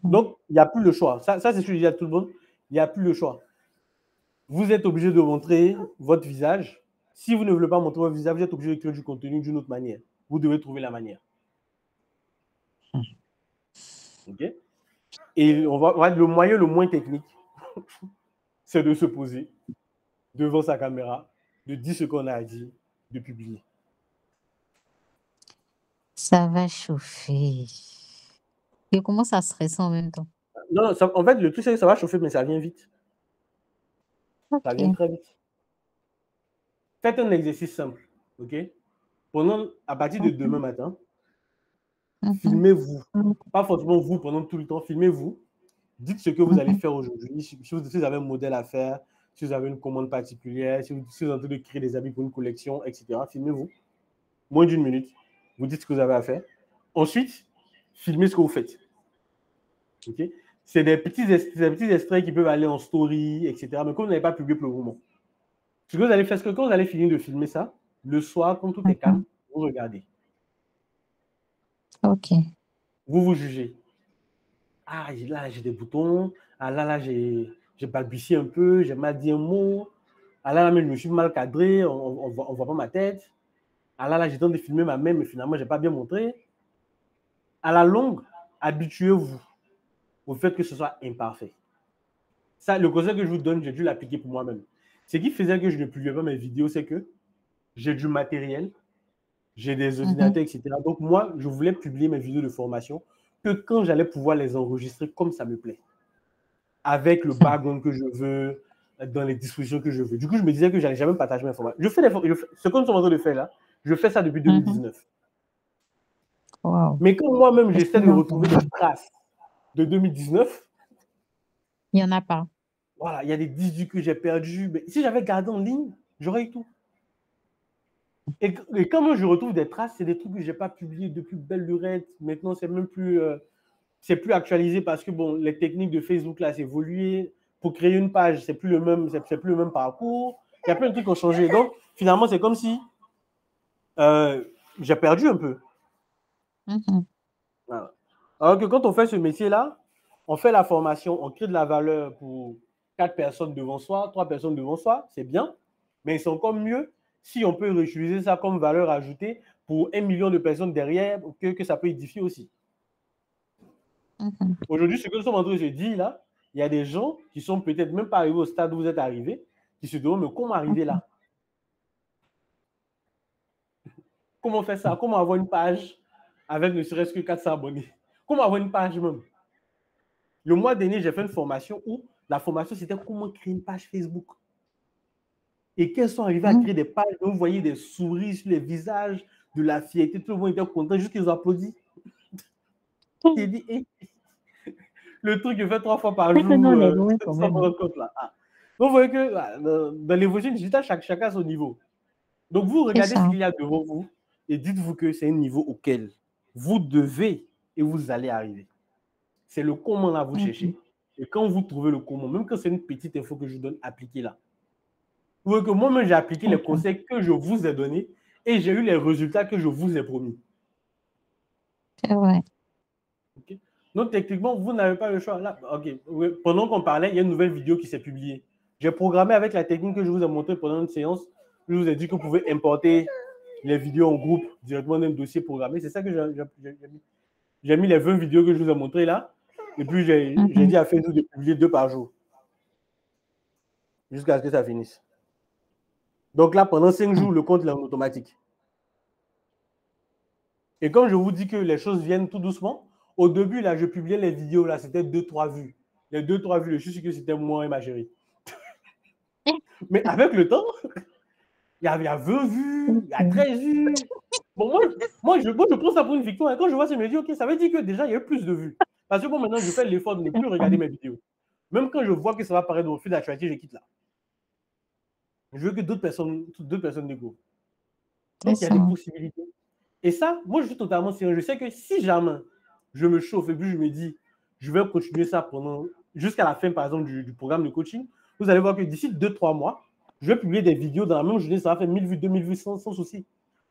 Donc, il n'y a plus le choix. Ça c'est ce que je dis à tout le monde. Il n'y a plus le choix. Vous êtes obligé de montrer votre visage. Si vous ne voulez pas montrer votre visage, vous êtes obligé de créer du contenu d'une autre manière. Vous devez trouver la manière. OK? Et on va le moyen le moins technique, c'est de se poser devant sa caméra, de dire ce qu'on a à dire, de publier. Ça va chauffer. Et comment ça stresser en même temps? Non, ça, en fait, le truc, c'est que ça va chauffer, mais ça vient vite. Okay. Ça vient très vite. Faites un exercice simple, OK? À partir de demain matin, filmez-vous. Pas forcément vous pendant tout le temps, filmez-vous. Dites ce que vous allez faire aujourd'hui. Si vous avez un modèle à faire, si vous avez une commande particulière, si vous êtes en train de créer des habits pour une collection, etc. Filmez-vous. Moins d'1 minute. Vous dites ce que vous avez à faire. Ensuite, filmez ce que vous faites. Okay? C'est des petits extraits qui peuvent aller en story, etc. Mais comme vous n'avez pas publié pour le moment, ce que vous allez faire, c'est que quand vous allez finir de filmer ça, le soir, quand tout est calme, vous regardez. OK. Vous jugez. Ah, là, j'ai des boutons. Ah, là, j'ai balbutié un peu. J'ai mal dit un mot. Ah, là, je me suis mal cadré. On ne voit pas ma tête. Ah, là, j'ai tenté de filmer ma main, mais finalement, je n'ai pas bien montré. À la longue, habituez-vous au fait que ce soit imparfait. Ça, le conseil que je vous donne, j'ai dû l'appliquer pour moi-même. Ce qui faisait que je ne publiais pas mes vidéos, c'est que j'ai du matériel, j'ai des ordinateurs, etc. Donc, moi, je voulais publier mes vidéos de formation que quand j'allais pouvoir les enregistrer comme ça me plaît. Avec le background que je veux, dans les dispositions que je veux. Du coup, je me disais que je n'allais jamais partager mes informations. Ce qu'on est en train de faire là, je fais ça depuis 2019. Wow. Mais quand moi-même, j'essaie de retrouver des traces de 2019, il n'y en a pas. Voilà, il y a des 18 que j'ai perdus. Mais si j'avais gardé en ligne, j'aurais eu tout. Et quand même, je retrouve des traces, c'est des trucs que je n'ai pas publiés depuis belle lurette. Maintenant, c'est même plus, c'est plus actualisé parce que bon, les techniques de Facebook là, c'est évolué. Pour créer une page, c'est plus le même, c'est plus le même parcours. Il y a plein de trucs qui ont changé. Donc, finalement, c'est comme si j'ai perdu un peu. Voilà. Alors que quand on fait ce métier-là, on fait la formation, on crée de la valeur pour 4 personnes devant soi, 3 personnes devant soi, c'est bien, mais c'est encore mieux si on peut réutiliser ça comme valeur ajoutée pour 1 million de personnes derrière, que ça peut édifier aussi. Aujourd'hui, ce que nous sommes en train de se dire là, il y a des gens qui sont peut-être même pas arrivés au stade où vous êtes arrivés, qui se demandent, mais comment arriver là? Comment faire ça? Comment avoir une page avec ne serait-ce que 400 abonnés? Comment avoir une page même? Le mois dernier, j'ai fait une formation où la formation, c'était comment créer une page Facebook. Et qu'elles sont arrivés à créer des pages, vous voyez des souris sur les visages, de la fierté, tout le monde était content, juste qu'ils ont applaudi. J'ai dit, hey, le truc que je fais 3 fois par jour, sans me rendre compte là. Ah. Donc, vous voyez que dans l'évolution digitale, chacun a son niveau. Donc, vous regardez ce qu'il y a devant vous et dites-vous que c'est un niveau auquel vous devez et vous allez arriver. C'est le comment là, vous cherchez. Et quand vous trouvez le comment, même quand c'est une petite info que je vous donne, appliquez-la. Vous voyez que moi-même, j'ai appliqué les conseils que je vous ai donnés et j'ai eu les résultats que je vous ai promis. C'est vrai. Okay. Donc, techniquement, vous n'avez pas le choix. Là, okay. Pendant qu'on parlait, il y a une nouvelle vidéo qui s'est publiée. J'ai programmé avec la technique que je vous ai montrée pendant une séance. Je vous ai dit que vous pouvez importer les vidéos en groupe directement dans un dossier programmé. C'est ça que j'ai mis. J'ai mis les 20 vidéos que je vous ai montrées là. Et puis, j'ai dit à Facebook de publier 2 par jour. Jusqu'à ce que ça finisse. Donc là, pendant 5 jours, le compte est en automatique. Et comme je vous dis que les choses viennent tout doucement, au début, là, je publiais les vidéos, là, c'était 2-3 vues. Les 2-3 vues, je suis sûr que c'était moi et ma chérie. Mais avec le temps, il y a 20 vues, il y a 13 vues. Bon, moi, je prends ça pour une victoire. Et quand je vois ça, je me dis, OK, ça veut dire que déjà, il y a eu plus de vues. Parce que bon, maintenant, je fais l'effort de ne plus regarder mes vidéos. Même quand je vois que ça va apparaître dans le fil d'actualité, je quitte là. Je veux que d'autres personnes découvrent. Donc, il y a des possibilités. Et ça, moi, je suis totalement sérieux. Je sais que si jamais je me chauffe et puis je me dis, je vais continuer ça jusqu'à la fin, par exemple, du programme de coaching, vous allez voir que d'ici 2-3 mois, je vais publier des vidéos dans la même journée, ça va faire 1000 vues, 2000 vues sans souci.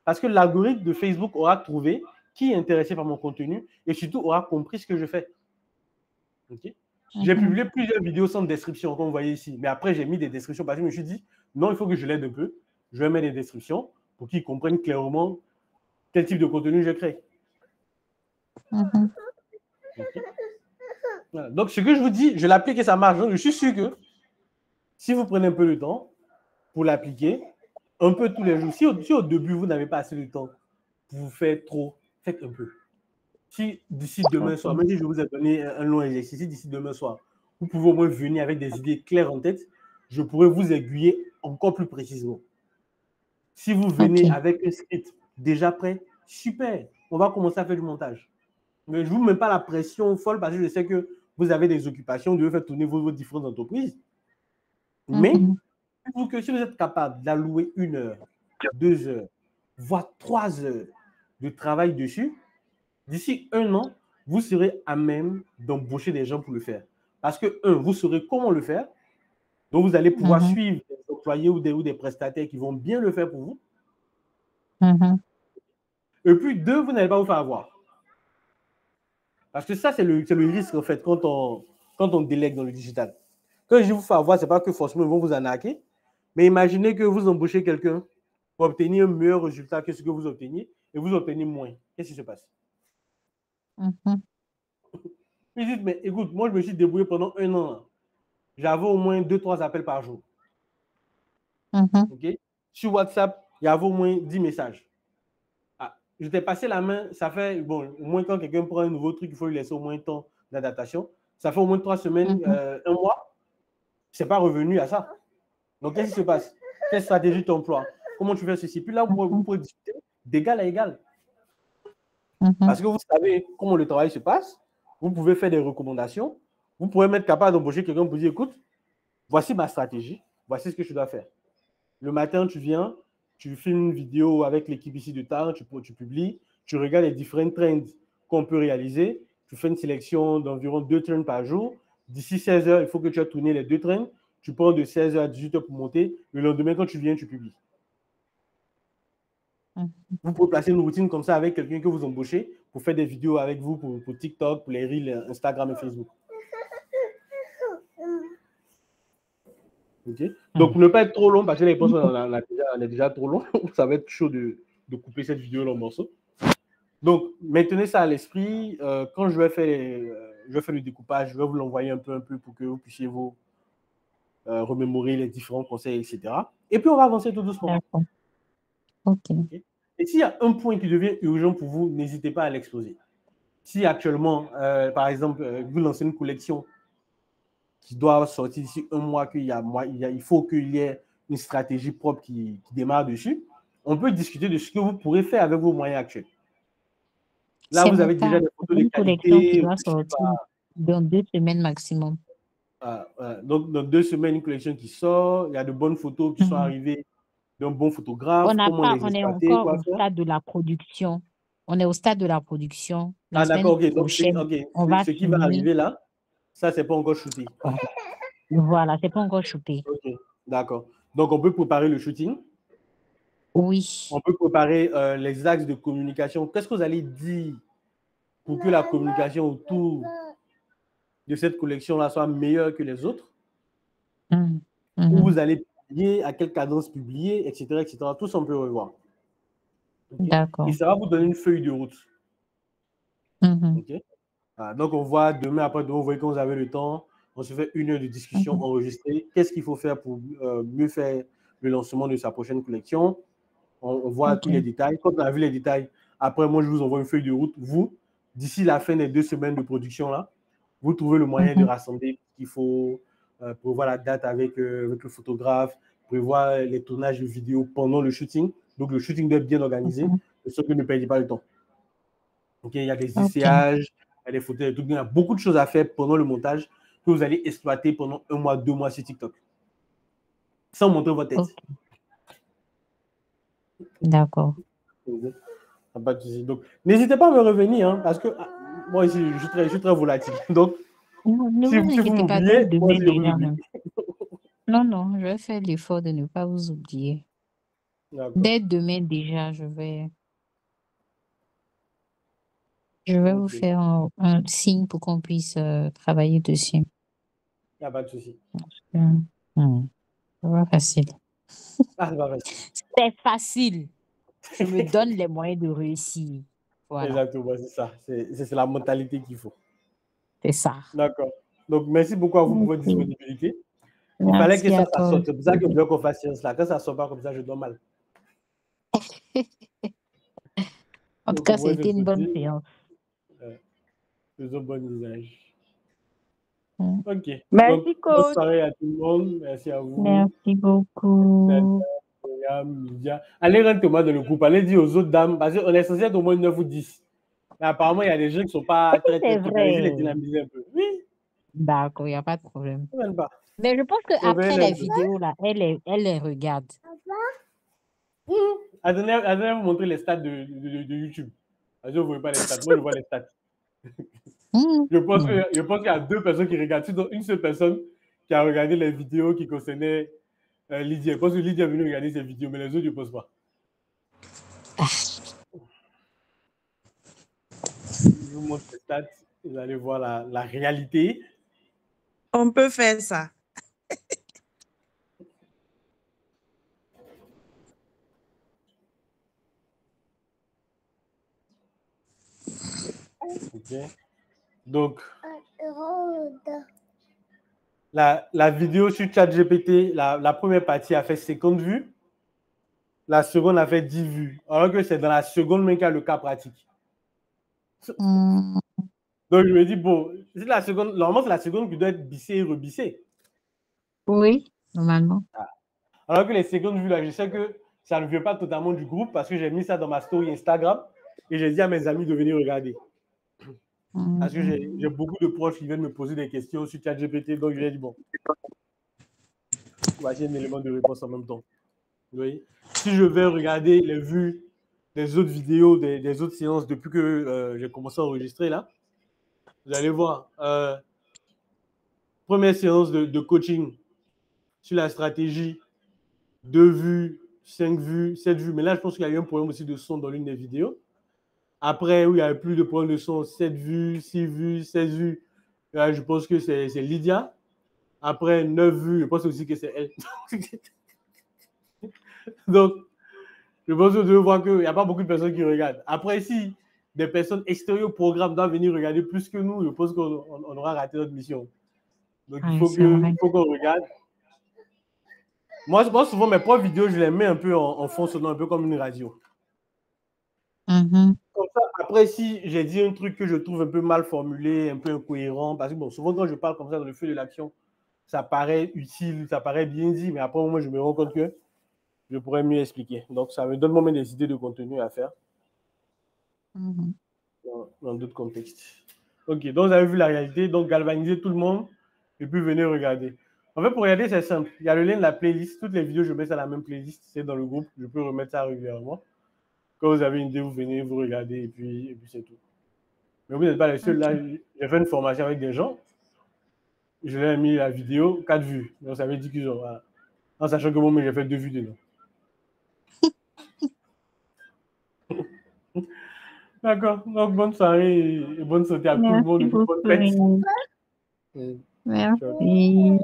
Parce que l'algorithme de Facebook aura trouvé qui est intéressé par mon contenu et surtout aura compris ce que je fais. Okay? J'ai publié plusieurs vidéos sans description, comme vous voyez ici. Mais après, j'ai mis des descriptions parce que je me suis dit, non, il faut que je l'aide un peu. Je vais mettre des descriptions pour qu'ils comprennent clairement quel type de contenu je crée. Okay. Voilà. Donc, ce que je vous dis, je l'applique et ça marche. Donc, je suis sûr que si vous prenez un peu de temps pour l'appliquer, un peu tous les jours, si au début, vous n'avez pas assez de temps pour vous faire trop, faites un peu. Si d'ici demain soir, même si je vous ai donné un long exercice, d'ici demain soir, vous pouvez au moins venir avec des idées claires en tête, je pourrais vous aiguiller encore plus précisément. Si vous venez avec un script déjà prêt, super, on va commencer à faire du montage. Mais je ne vous mets pas la pression folle parce que je sais que vous avez des occupations, vous devez faire tourner vos différentes entreprises. Mais que si vous êtes capable d'allouer 1 heure, 2 heures, voire 3 heures de travail dessus, d'ici 1 an, vous serez à même d'embaucher des gens pour le faire. Parce que, vous saurez comment le faire. Donc, vous allez pouvoir suivre des employés ou des prestataires qui vont bien le faire pour vous. Et puis, 2, vous n'allez pas vous faire avoir. Parce que ça, c'est le risque, en fait, quand on délègue dans le digital. Quand je vous fais avoir, ce n'est pas que forcément ils vont vous arnaquer, mais imaginez que vous embauchez quelqu'un pour obtenir un meilleur résultat que ce que vous obteniez et vous obtenez moins. Qu'est-ce qui se passe? Ils disent, mais écoute, moi, je me suis débrouillé pendant 1 an. J'avais au moins 2-3 appels par jour. Okay? Sur WhatsApp, il y avait au moins 10 messages. Ah, je t'ai passé la main, ça fait, bon, au moins quand quelqu'un prend un nouveau truc, il faut lui laisser au moins un temps d'adaptation. Ça fait au moins 3 semaines, 1 mois. Ce n'est pas revenu à ça. Donc, qu'est-ce qui se passe? Quelle stratégie tu emploies? Comment tu fais ceci? Puis là, vous pouvez discuter d'égal à égal. Parce que vous savez comment le travail se passe. Vous pouvez faire des recommandations. Vous pouvez être capable d'embaucher quelqu'un pour dire, écoute, voici ma stratégie. Voici ce que je dois faire. Le matin, tu viens, tu filmes une vidéo avec l'équipe ici de Tard, tu publies, tu regardes les différents trends qu'on peut réaliser. Tu fais une sélection d'environ 2 trends par jour. D'ici 16 heures, il faut que tu aies tourné les 2 trends. Tu prends de 16 heures à 18 heures pour monter. Le lendemain, quand tu viens, tu publies. Vous pouvez placer une routine comme ça avec quelqu'un que vous embauchez pour faire des vidéos avec vous pour TikTok, pour les Reels, Instagram et Facebook. Okay. Donc, pour ne pas être trop long, parce que les réponses, on est déjà trop long, ça va être chaud de couper cette vidéo en morceaux. Donc, maintenez ça à l'esprit. Quand je vais faire le découpage, je vais vous l'envoyer un peu pour que vous puissiez vous remémorer les différents conseils, etc. Et puis, on va avancer tout doucement. D'accord. OK. Et s'il y a un point qui devient urgent pour vous, n'hésitez pas à l'exploser. Si actuellement, par exemple, vous lancez une collection qui doit sortir d'ici un mois, il faut qu'il y ait une stratégie propre qui démarre dessus, on peut discuter de ce que vous pourrez faire avec vos moyens actuels. Là, vous avez déjà des photos de qualité. Qui doit sortir dans 2 semaines maximum. Donc, dans 2 semaines, une collection qui sort, il y a de bonnes photos qui sont arrivées d'un bon photographe. On est encore au stade de la production. On est au stade de la production. La semaine prochaine, on va ce qui va arriver là, ça, c'est pas encore shooté. Voilà, c'est pas encore shooté. Okay. D'accord. Donc, on peut préparer le shooting. Oui. On peut préparer les axes de communication. Qu'est-ce que vous allez dire pour que la communication autour de cette collection-là soit meilleure que les autres? Où vous allez publier, à quelle cadence publier, etc., etc. Tout ça, on peut revoir. Okay? D'accord. Et ça va vous donner une feuille de route. Okay? Donc, on voit demain, après-demain, vous voyez quand vous avez le temps, on se fait 1 heure de discussion enregistrée. Qu'est-ce qu'il faut faire pour mieux faire le lancement de sa prochaine collection? On voit tous les détails. Quand on a vu les détails, après, moi, je vous envoie une feuille de route. Vous, d'ici la fin des 2 semaines de production, là, vous trouvez le moyen de rassembler ce qu'il faut, prévoir la date avec le photographe, prévoir les tournages de vidéos pendant le shooting. Donc, le shooting doit être bien organisé, de sorte que ne perdez pas le temps. Donc, il y a des ICH, il y a des photos, il y a beaucoup de choses à faire pendant le montage que vous allez exploiter pendant 1 mois, 2 mois sur TikTok. Sans montrer votre tête. D'accord. Pas de souci. Donc, n'hésitez pas à me revenir, hein, parce que moi ici, je suis très volatile. Donc, si vous m'oubliez, moi, non, je vais faire l'effort de ne pas vous oublier. Dès demain déjà, je vais vous faire un signe pour qu'on puisse travailler dessus. Il n'y a pas de souci. C'est pas facile. C'est pas facile. C'est facile. Je me donne les moyens de réussir. Voilà. Exactement, c'est ça. C'est la mentalité qu'il faut. C'est ça. D'accord. Donc, merci beaucoup à vous pour votre disponibilité. Il fallait que ça sorte. C'est pour ça que je veux qu'on fasse ça. Quand ça ne sort pas comme ça, je dors mal. En tout cas, c'était une bonne séance. Faisons bon usage. Ok. Merci, coach. Bonne soirée à tout le monde. Merci à vous. Merci beaucoup. Allez rentrer moi dans le groupe. Allez dire aux autres dames, parce qu'on est censé être au moins 9 ou 10. Mais apparemment, il y a des gens qui ne sont pas très vrai. les dynamiser un peu. Oui. D'accord, il n'y a pas de problème. Pas. Mais je pense qu'après les vidéos, là, elle les regarde. Attendez, vous montrer les stats de YouTube. Parce que vous ne voyez pas les stats. Moi, je vois les stats. Je pense qu'il y a 2 personnes qui regardent. C'est une seule personne qui a regardé les vidéos qui concernaient Lydia. Je pense que Lydia est venue regarder ces vidéos, mais les autres, je ne pense pas. Je vous montre les stats. Vous allez voir la réalité. On peut faire ça. Ok. Donc, la vidéo sur ChatGPT, la première partie a fait 50 vues. La seconde a fait 10 vues. Alors que c'est dans la seconde même qu'il y a le cas pratique. Donc, je me dis, bon, normalement, c'est la seconde qui doit être bissée et rebissée. Oui, normalement. Alors que les 50 vues, là, je sais que ça ne vient pas totalement du groupe parce que j'ai mis ça dans ma story Instagram et j'ai dit à mes amis de venir regarder. Parce que j'ai beaucoup de proches qui viennent me poser des questions sur ChatGPT, donc j'ai dit, bon, voici un élément de réponse en même temps. Vous voyez? Si je vais regarder les vues des autres vidéos, des autres séances depuis que j'ai commencé à enregistrer là, vous allez voir. Première séance de coaching sur la stratégie, 2 vues, 5 vues, 7 vues. Mais là, je pense qu'il y a eu un problème aussi de son dans l'une des vidéos. Après, où il n'y avait plus de problème de son, 7 vues, 6 vues, 16 vues. Là, je pense que c'est Lydia. Après, 9 vues, je pense aussi que c'est elle. Donc, je pense que vous devez voir qu'il n'y a pas beaucoup de personnes qui regardent. Après, si des personnes extérieures au programme doivent venir regarder plus que nous, je pense qu'on aura raté notre mission. Donc, il faut qu'on regarde. Moi, souvent, mes propres vidéos, je les mets un peu en fond sonore, un peu comme une radio. Comme ça, après, si j'ai dit un truc que je trouve un peu mal formulé, un peu incohérent, parce que bon, souvent, quand je parle comme ça dans le feu de l'action, ça paraît utile, ça paraît bien dit, mais après, moi, je me rends compte que je pourrais mieux expliquer. Donc, ça me donne moi-même des idées de contenu à faire dans d'autres contextes. Ok, donc vous avez vu la réalité, donc galvaniser tout le monde et puis venez regarder. En fait, pour regarder, c'est simple. Il y a le lien de la playlist. Toutes les vidéos, je mets ça dans la même playlist. C'est dans le groupe. Je peux remettre ça régulièrement. Quand vous avez une idée, vous venez, vous regardez et puis c'est tout. Mais vous n'êtes pas les seuls. Là, j'ai fait une formation avec des gens. Je leur ai mis la vidéo, 4 vues. Donc, ça veut dire qu'ils ont. Voilà. En sachant que moi, j'ai fait 2 vues dedans. D'accord. Donc, bonne soirée et bonne santé à tout le monde. Bonne fête. Merci.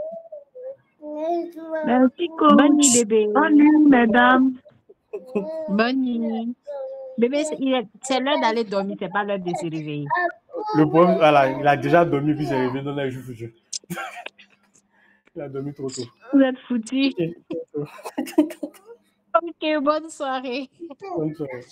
Merci, coach. Bonne nuit, bébé. Bonne nuit, mesdames. Bonne nuit. Bébé, c'est l'heure d'aller dormir, c'est pas l'heure de se réveiller. Le problème, voilà, il a déjà dormi puis s'est réveillé dans la joue. Il a dormi trop tôt. Vous êtes foutus. Ok, bonne soirée. Bonne soirée.